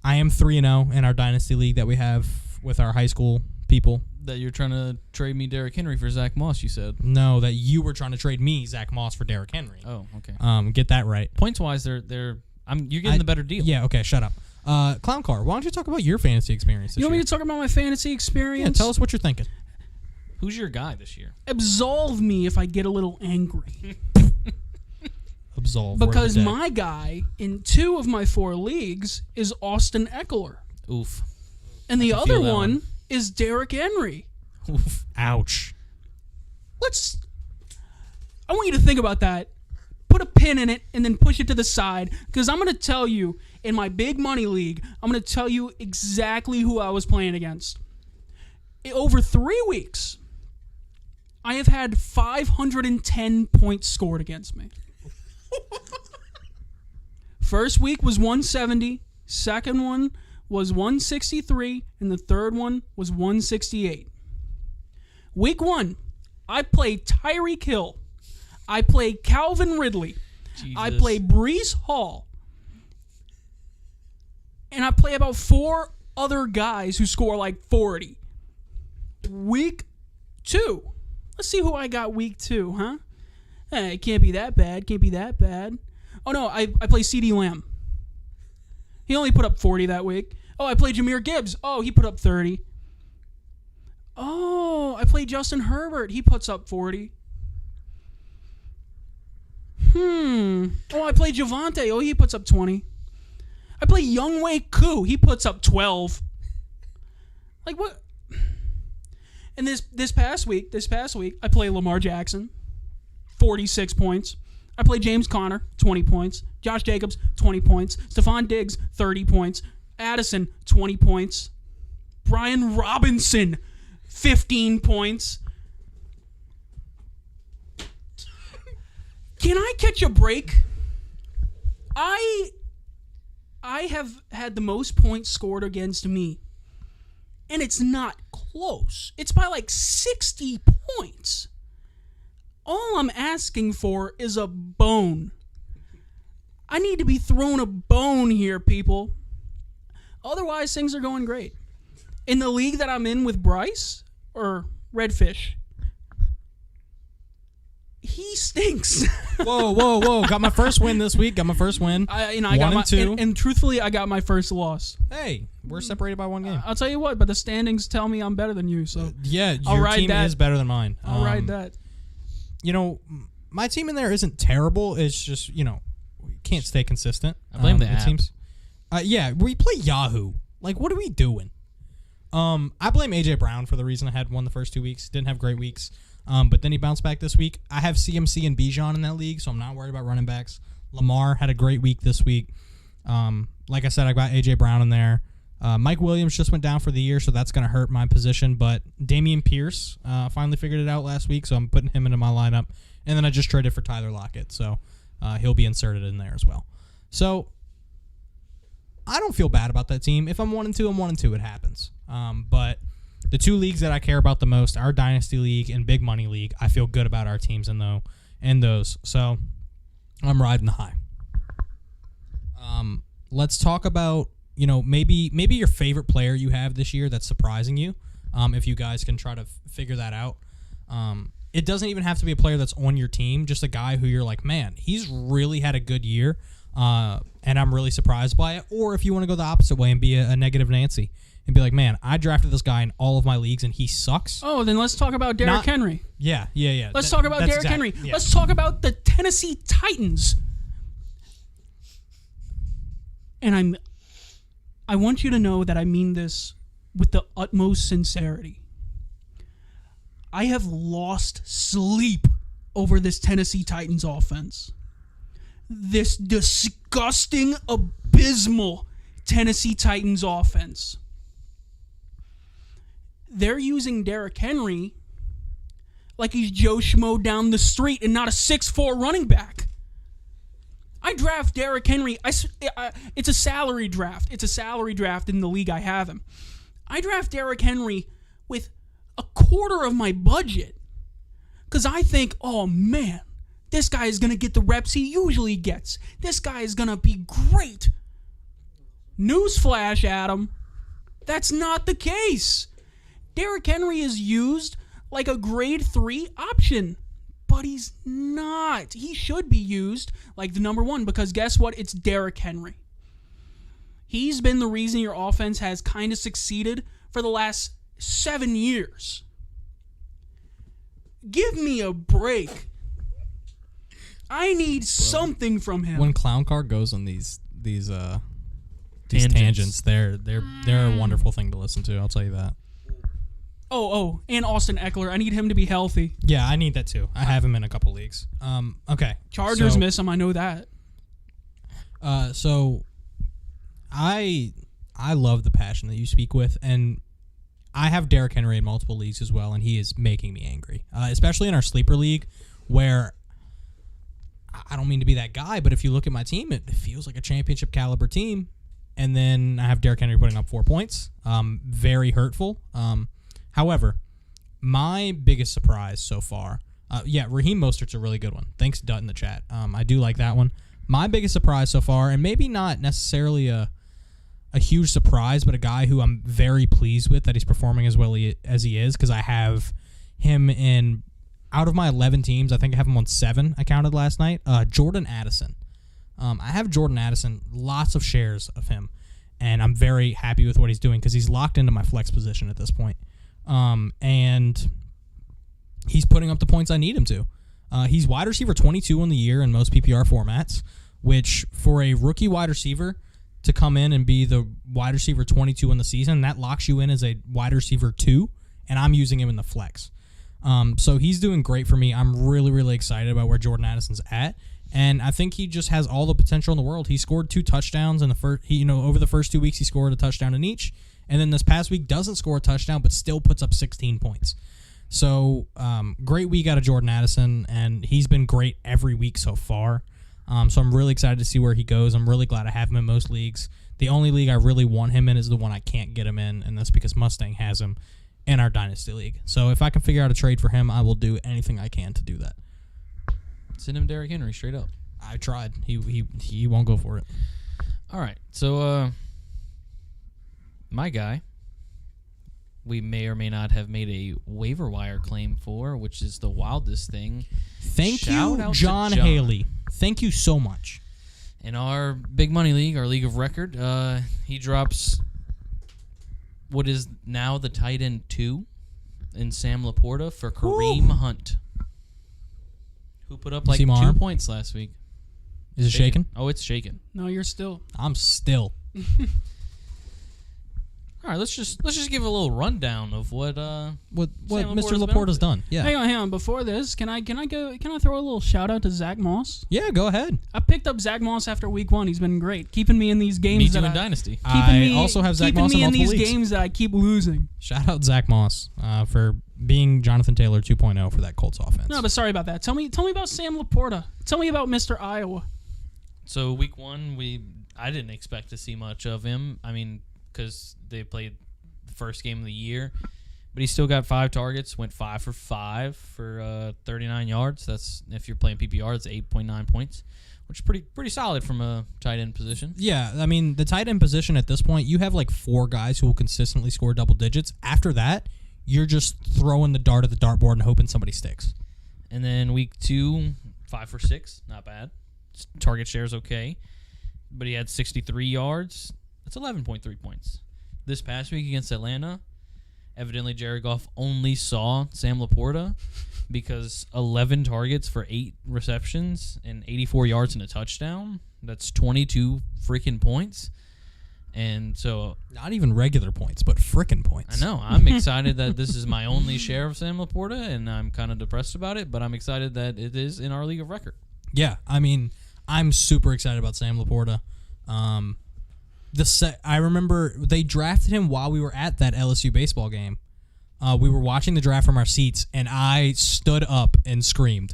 am 3-0 in our Dynasty League that we have with our high school people. That you're trying to trade me Derrick Henry for Zach Moss, you said. No, that you were trying to trade me, Zach Moss, for Derrick Henry. Oh, okay. Get that right. Points-wise, you're getting the better deal. Yeah, okay, shut up. Clown Car, why don't you talk about your fantasy experience this You want year? me to talk about my fantasy experience? Yeah, tell us what you're thinking. Who's your guy this year? Absolve me if I get a little angry. Absolve. Because my guy in 2 of my 4 leagues is Austin Eckler. Oof. And the other feel that one one. is Derrick Henry. Oof. Ouch. I want you to think about that. Put a pin in it and then push it to the side, because I'm going to tell you, in my big money league, I'm going to tell you exactly who I was playing against. Over 3 weeks, I have had 510 points scored against me. First week was 170, second one was 163, and the third one was 168. Week 1, I played Tyreek Hill. I play Calvin Ridley. Jesus. I play Breece Hall. And I play about 4 other guys who score like 40. Week 2. Let's see who I got week 2, huh? Hey, it can't be that bad. Can't be that bad. Oh, no, I play CeeDee Lamb. He only put up 40 that week. Oh, I played Jahmyr Gibbs. Oh, he put up 30. Oh, I played Justin Herbert. He puts up 40. Oh, I play Javonte. Oh, he puts up 20. I play Younghoe Koo. He puts up 12. Like, what? And this past week, I play Lamar Jackson, 46 points. I play James Conner, 20 points. Josh Jacobs, 20 points. Stephon Diggs, 30 points. Addison, 20 points. Brian Robinson, 15 points. Can I catch a break? I have had the most points scored against me, and it's not close. It's by like 60 points. All I'm asking for is a bone. I need to be thrown a bone here, people. Otherwise, things are going great. In the league that I'm in with Bryce, or Redfish, he stinks. Whoa. Got my first win this week. Got my first win. I 1 got and 2. And truthfully, I got my first loss. Hey, we're separated by 1 game. I'll tell you what, but the standings tell me I'm better than you, so Yeah, I'll your ride team that. is better than mine. I'll ride that. You know, my team in there isn't terrible. It's just, we can't stay consistent. I blame the it app. seems. Yeah, we play Yahoo. Like, what are we doing? I blame AJ Brown for the reason I had won the first 2 weeks. Didn't have great weeks. But then he bounced back this week. I have CMC and Bijan in that league, so I'm not worried about running backs. Lamar had a great week this week. Like I said, I got AJ Brown in there. Mike Williams just went down for the year, so that's going to hurt my position. But Damian Pierce finally figured it out last week, so I'm putting him into my lineup. And then I just traded for Tyler Lockett, so he'll be inserted in there as well. So I don't feel bad about that team. If I'm 1-2, I'm 1-2. It happens. But the two leagues that I care about the most, our Dynasty League and Big Money League, I feel good about our teams in those. So I'm riding the high. Let's talk about, maybe your favorite player you have this year that's surprising you. If you guys can try to figure that out. It doesn't even have to be a player that's on your team, just a guy who you're like, man, he's really had a good year, and I'm really surprised by it. Or if you want to go the opposite way and be a negative Nancy and be like, man, I drafted this guy in all of my leagues and he sucks. Oh, then let's talk about Derrick Henry. Yeah. Let's talk about Derrick Henry. Yeah. Let's talk about the Tennessee Titans. And I want you to know that I mean this with the utmost sincerity. I have lost sleep over this Tennessee Titans offense. This disgusting, abysmal Tennessee Titans offense. They're using Derrick Henry like he's Joe Schmo down the street and not a 6'4" running back. I draft Derrick Henry. It's a salary draft. It's a salary draft in the league I have him. I draft Derrick Henry with a quarter of my budget because I think, oh man, this guy is going to get the reps he usually gets. This guy is going to be great. Newsflash, Adam. That's not the case. Derrick Henry is used like a grade 3 option, but he's not. He should be used like the number 1 because guess what? It's Derrick Henry. He's been the reason your offense has kind of succeeded for the last 7 years. Give me a break. I need something from him. When Clown Car goes on these tangents, they're a wonderful thing to listen to. I'll tell you that. Oh, and Austin Eckler. I need him to be healthy. Yeah, I need that too. I have him in a couple leagues. Okay. Chargers miss him. I know that. So I love the passion that you speak with, and I have Derrick Henry in multiple leagues as well, and he is making me angry, especially in our sleeper league, where I don't mean to be that guy, but if you look at my team, it feels like a championship caliber team, and then I have Derrick Henry putting up 4 points. Very hurtful. However, my biggest surprise so far, Raheem Mostert's a really good one. Thanks, Dutt, in the chat. I do like that one. My biggest surprise so far, and maybe not necessarily a huge surprise, but a guy who I'm very pleased with that he's performing as well as he is, because I have him in, out of my 11 teams, I think I have him on 7, I counted last night, Jordan Addison. I have Jordan Addison, lots of shares of him, and I'm very happy with what he's doing because he's locked into my flex position at this point. And he's putting up the points I need him to. He's wide receiver 22 on the year in most PPR formats, which for a rookie wide receiver to come in and be the wide receiver 22 in the season, that locks you in as a wide receiver 2, and I'm using him in the flex. So he's doing great for me. I'm really, really excited about where Jordan Addison's at, and I think he just has all the potential in the world. He scored 2 touchdowns in the first. Over the first 2 weeks, he scored a touchdown in each. And then this past week doesn't score a touchdown, but still puts up 16 points. So great week out of Jordan Addison, and he's been great every week so far. So I'm really excited to see where he goes. I'm really glad I have him in most leagues. The only league I really want him in is the one I can't get him in, and that's because Mustang has him in our Dynasty League. So if I can figure out a trade for him, I will do anything I can to do that. Send him Derrick Henry straight up. I tried. He won't go for it. All right. So my guy, we may or may not have made a waiver wire claim for, which is the wildest thing. Thank you, John Haley. Thank you so much. In our Big Money League, our league of record, he drops what is now the tight end 2 in Sam Laporta for Kareem Hunt, who put up like 2 points last week. Is it shaking? Oh, it's shaking. No, you're still. I'm still. All right, let's just give a little rundown of what What Sam Mr. Laporta's Laporta's done. Yeah. Hang on. Before this, can I throw a little shout out to Zach Moss? Yeah, go ahead. I picked up Zach Moss after week 1. He's been great, keeping me in these games. Me Too that in Dynasty. I also have Zach Moss in keeping me in multiple these leagues. games that I keep losing. Shout out Zach Moss for being Jonathan Taylor 2.0 for that Colts offense. No, but sorry about that. Tell me about Sam Laporta. Tell me about Mr. Iowa. So week 1, I didn't expect to see much of him. I mean, because they played the first game of the year, but he still got 5 targets. Went 5 for 5 for 39 yards. That's, if you're playing PPR, it's 8.9 points, which is pretty solid from a tight end position. Yeah, I mean, the tight end position at this point, you have like 4 guys who will consistently score double digits. After that, you're just throwing the dart at the dartboard and hoping somebody sticks. And then week 2, 5 for 6, not bad. Target share's okay, but he had 63 yards. That's 11.3 points. This past week against Atlanta, evidently Jared Goff only saw Sam Laporta because 11 targets for 8 receptions and 84 yards and a touchdown. That's 22 freaking points. And so, Not even regular points, but frickin' points. I know. I'm excited that this is my only share of Sam Laporta, and I'm kind of depressed about it, but I'm excited that it is in our league of record. Yeah, I mean, I'm super excited about Sam Laporta. I remember they drafted him while we were at that LSU baseball game. We were watching the draft from our seats, and I stood up and screamed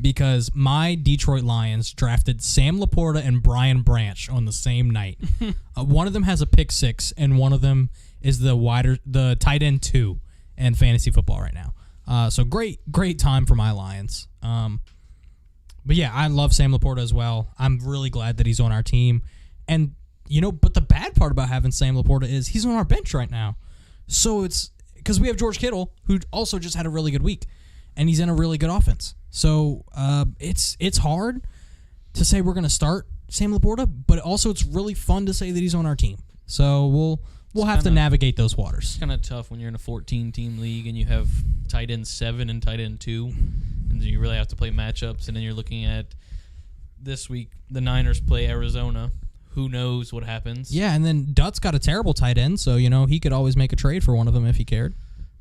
because my Detroit Lions drafted Sam Laporta and Brian Branch on the same night. One of them has a pick 6, and one of them is the tight end 2 in fantasy football right now. So great time for my Lions. But yeah, I love Sam Laporta as well. I'm really glad that he's on our team. And, but the bad part about having Sam Laporta is he's on our bench right now. So it's because we have George Kittle, who also just had a really good week, and he's in a really good offense. So it's hard to say we're going to start Sam Laporta, but also it's really fun to say that he's on our team. So we'll have to navigate those waters. It's kind of tough when you're in a 14-team league and you have tight end 7 and tight end 2, and you really have to play matchups. And then you're looking at this week, the Niners play Arizona. Who knows what happens? Yeah, and then Dutt's got a terrible tight end, so he could always make a trade for one of them if he cared.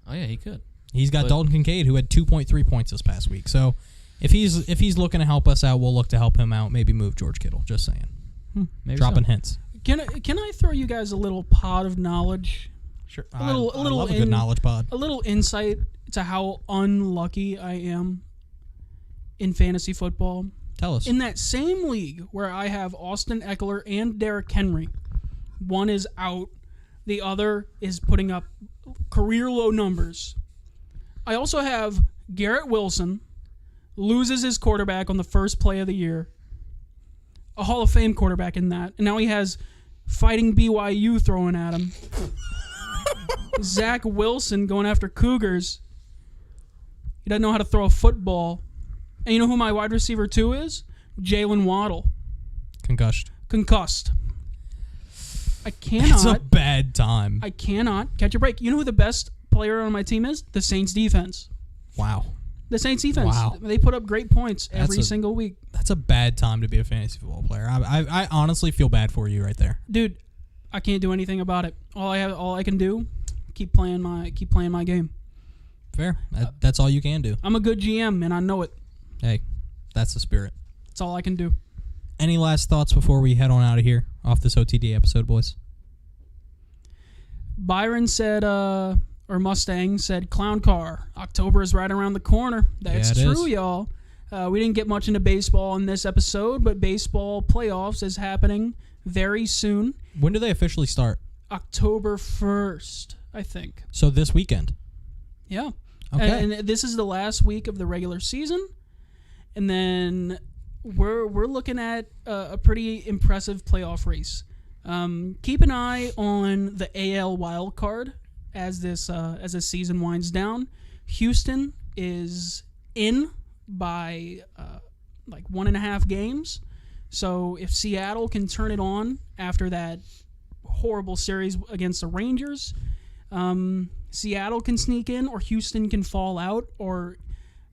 Oh yeah, he could. He's got Dalton Kincaid, who had 2.3 points this past week. So if he's looking to help us out, we'll look to help him out. Maybe move George Kittle. Just saying. Maybe Dropping so. hints. Can I throw you guys a little pod of knowledge? Sure. I love a good knowledge pod. A little insight to how unlucky I am in fantasy football. Tell us. In that same league where I have Austin Eckler and Derrick Henry, one is out, the other is putting up career low numbers. I also have Garrett Wilson loses his quarterback on the first play of the year, a Hall of Fame quarterback in that, and now he has fighting BYU throwing at him. Zach Wilson going after Cougars. He doesn't know how to throw a football. And you know who my wide receiver 2 is? Jalen Waddle. Concussed. I cannot. It's a bad time. I cannot catch a break. You know who the best player on my team is? The Saints defense. Wow. The Saints defense. Wow. They put up great points every single week. That's a bad time to be a fantasy football player. I honestly feel bad for you right there. Dude, I can't do anything about it. All I can do, keep playing my game. Fair. That's all you can do. I'm a good GM and I know it. Hey, that's the spirit. That's all I can do. Any last thoughts before we head on out of here off this OTD episode, boys? Byron said, or Mustang said, clown car. October is right around the corner. That's true, y'all. We didn't get much into baseball in this episode, but baseball playoffs is happening very soon. When do they officially start? October 1st, I think. So this weekend? Yeah. Okay. And this is the last week of the regular season. And then we're looking at a pretty impressive playoff race. Keep an eye on the AL wild card as this season winds down. Houston is in by like 1.5 games. So if Seattle can turn it on after that horrible series against the Rangers, Seattle can sneak in or Houston can fall out.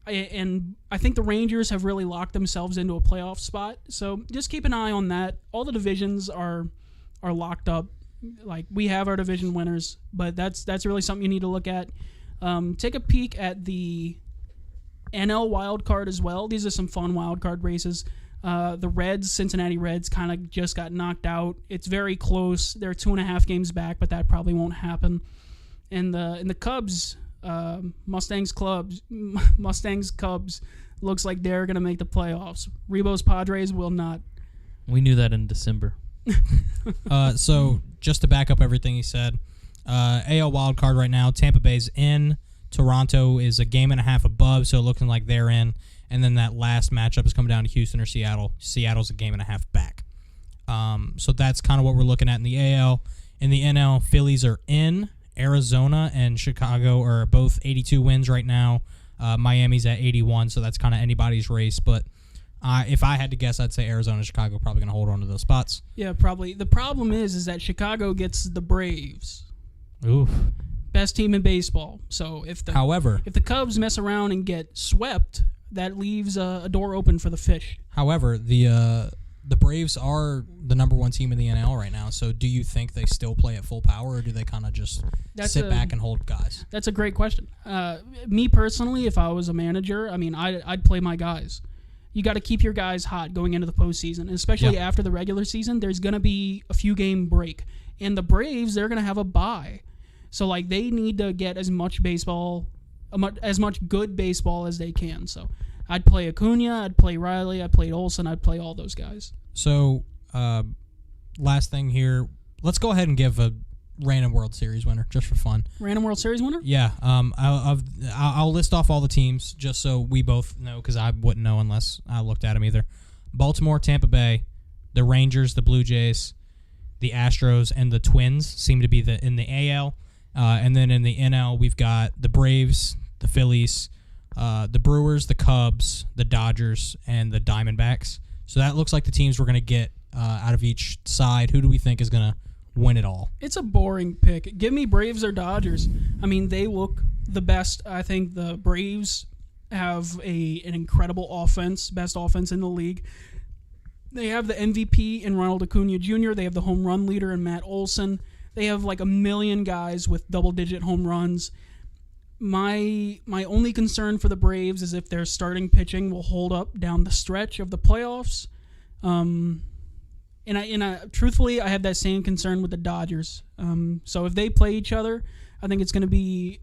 And I think the Rangers have really locked themselves into a playoff spot. So just keep an eye on that. All the divisions are locked up Like, we have our division winners, but that's really something you need to look at. Take a peek at the NL wild card as well. These are some fun wild card races. The Reds, Cincinnati Reds, kind of just got knocked out. It's very close. They're 2.5 games back, but that probably won't happen. And the Cubs, Mustangs Cubs, looks like they're gonna make the playoffs. Rebo's Padres will not. We knew that in December. So just to back up everything he said, AL wild card right now, Tampa Bay's in. Toronto is a game and a half above, so looking like they're in. And then that last matchup is coming down to Houston or Seattle. Seattle's a game and a half back. So that's kind of what we're looking at in the AL. In the NL, Phillies are in. Arizona and Chicago are both 82 wins right now. Miami's at 81, so that's kind of anybody's race. But if I had to guess, I'd say Arizona and Chicago are probably going to hold on to those spots. Yeah, probably. The problem is that Chicago gets the Braves. Oof. Best team in baseball. So if the Cubs mess around and get swept, that leaves a door open for the fish. However, the Braves are the number one team in the NL right now. So do you think they still play at full power, or do they kind of just sit back and hold guys? That's a great question. Me personally, if I was a manager, I mean, I'd play my guys. You got to keep your guys hot going into the postseason, especially after the regular season. There's going to be a few game break, and the Braves, they're going to have a bye. So like they need to get as much baseball, as much good baseball as they can. So I'd play Acuna, I'd play Riley, I'd play Olsen, I'd play all those guys. So last thing here, let's go ahead and give a random World Series winner just for fun. Random World Series winner? Yeah. I'll list off all the teams just so we both know, because I wouldn't know unless I looked at them either. Baltimore, Tampa Bay, the Rangers, the Blue Jays, the Astros, and the Twins seem to be in the AL. And then in the NL, we've got the Braves, the Phillies, the Brewers, the Cubs, the Dodgers, and the Diamondbacks. So that looks like the teams we're going to get out of each side. Who do we think is going to win it all? It's a boring pick. Give me Braves or Dodgers. I mean, they look the best. I think the Braves have an incredible offense, best offense in the league. They have the MVP in Ronald Acuna Jr. They have the home run leader in Matt Olson. They have like a million guys with double-digit home runs. My only concern for the Braves is if their starting pitching will hold up down the stretch of the playoffs. And I truthfully, I have that same concern with the Dodgers. So if they play each other, I think it's going to be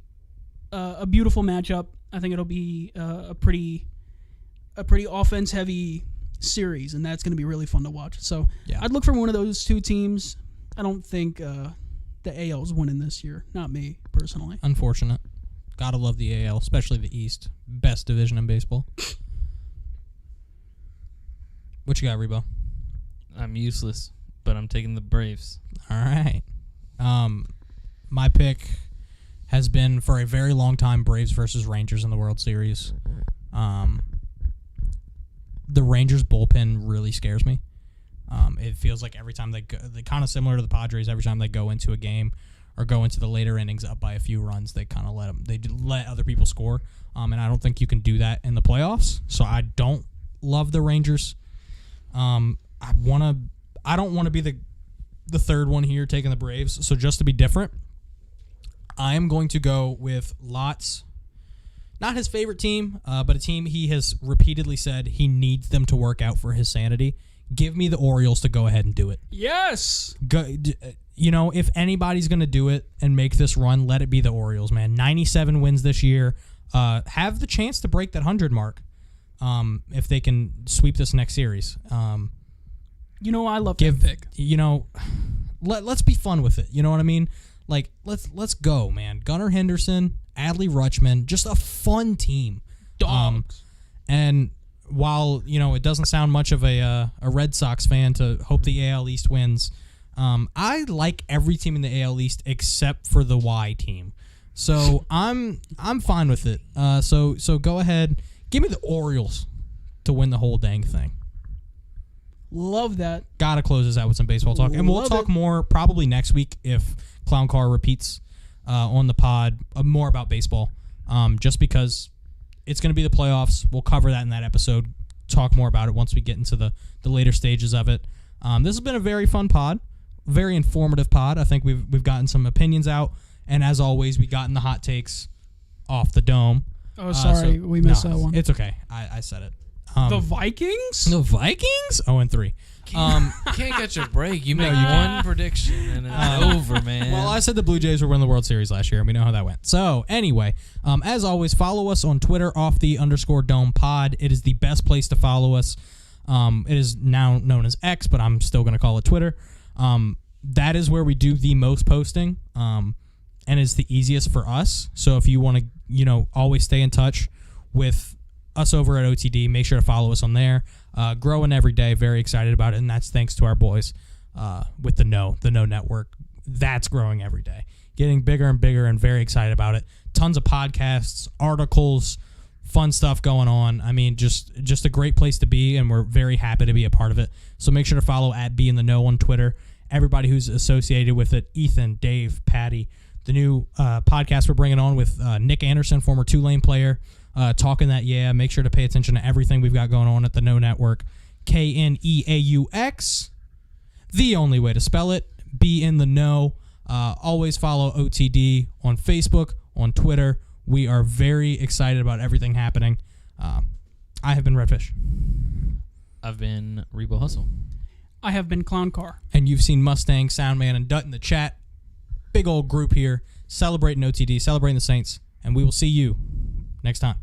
a beautiful matchup. I think it'll be a pretty offense-heavy series, and that's going to be really fun to watch. So I'd look for one of those two teams. I don't think the AL's winning this year. Not me, personally. Unfortunate. Gotta love the AL, especially the East. Best division in baseball. What you got, Rebo? I'm useless, but I'm taking the Braves. All right. My pick has been for a very long time Braves versus Rangers in the World Series. The Rangers bullpen really scares me. It feels like every time they're kind of similar to the Padres. Every time they go into a game or go into the later innings up by a few runs, they kind of let other people score. And I don't think you can do that in the playoffs. So I don't love the Rangers. I don't want to be the third one here taking the Braves. So just to be different, I am going to go with Lott's, not his favorite team, but a team he has repeatedly said he needs them to work out for his sanity. Give me the Orioles to go ahead and do it. Yes. If anybody's going to do it and make this run, let it be the Orioles, man. 97 wins this year. Have the chance to break that 100 mark if they can sweep this next series. I love that pick. Let's be fun with it. You know what I mean? Like, let's go, man. Gunnar Henderson, Adley Rutschman, just a fun team. Dogs. And while, it doesn't sound much of a Red Sox fan to hope the AL East wins, I like every team in the AL East except for the Y team. So I'm fine with it. So go ahead. Give me the Orioles to win the whole dang thing. Love that. Gotta close this out with some baseball talk. And we'll talk more probably next week if Clown Car repeats on the pod more about baseball. Just because it's going to be the playoffs. We'll cover that in that episode. Talk more about it once we get into the later stages of it. This has been a very fun pod. very informative pod. I think we've gotten some opinions out, and as always, we gotten the hot takes off the dome. Oh, sorry, we missed that one. It's okay. I said it. The Vikings? The Vikings 0-3. Can't catch a break. You make one prediction and it's over, man. Well, I said the Blue Jays were winning the World Series last year, and we know how that went. So, anyway, as always, follow us on Twitter, _Dome Pod. It is the best place to follow us. It is now known as X, but I'm still going to call it Twitter. That is where we do the most posting, and it's the easiest for us. So, if you want to, always stay in touch with us over at OTD, make sure to follow us on there. Growing every day, very excited about it, and that's thanks to our boys with the No Network. That's growing every day, getting bigger and bigger, and very excited about it. Tons of podcasts, articles, fun stuff going on. I mean, just a great place to be, and we're very happy to be a part of it. So make sure to follow at Be in the Know on Twitter. Everybody who's associated with it, Ethan, Dave, Patty, the new podcast we're bringing on with Nick Anderson, former Tulane player. Talking that, make sure to pay attention to everything we've got going on at the No Network. KNEAUX, the only way to spell it. Be in the know. Always follow OTD on Facebook, on Twitter. We are very excited about everything happening. I have been Redfish. I've been Rebo Hustle. I have been Clown Car. And you've seen Mustang, Soundman, and Dut in the chat. Big old group here celebrating OTD, celebrating the Saints, and we will see you next time.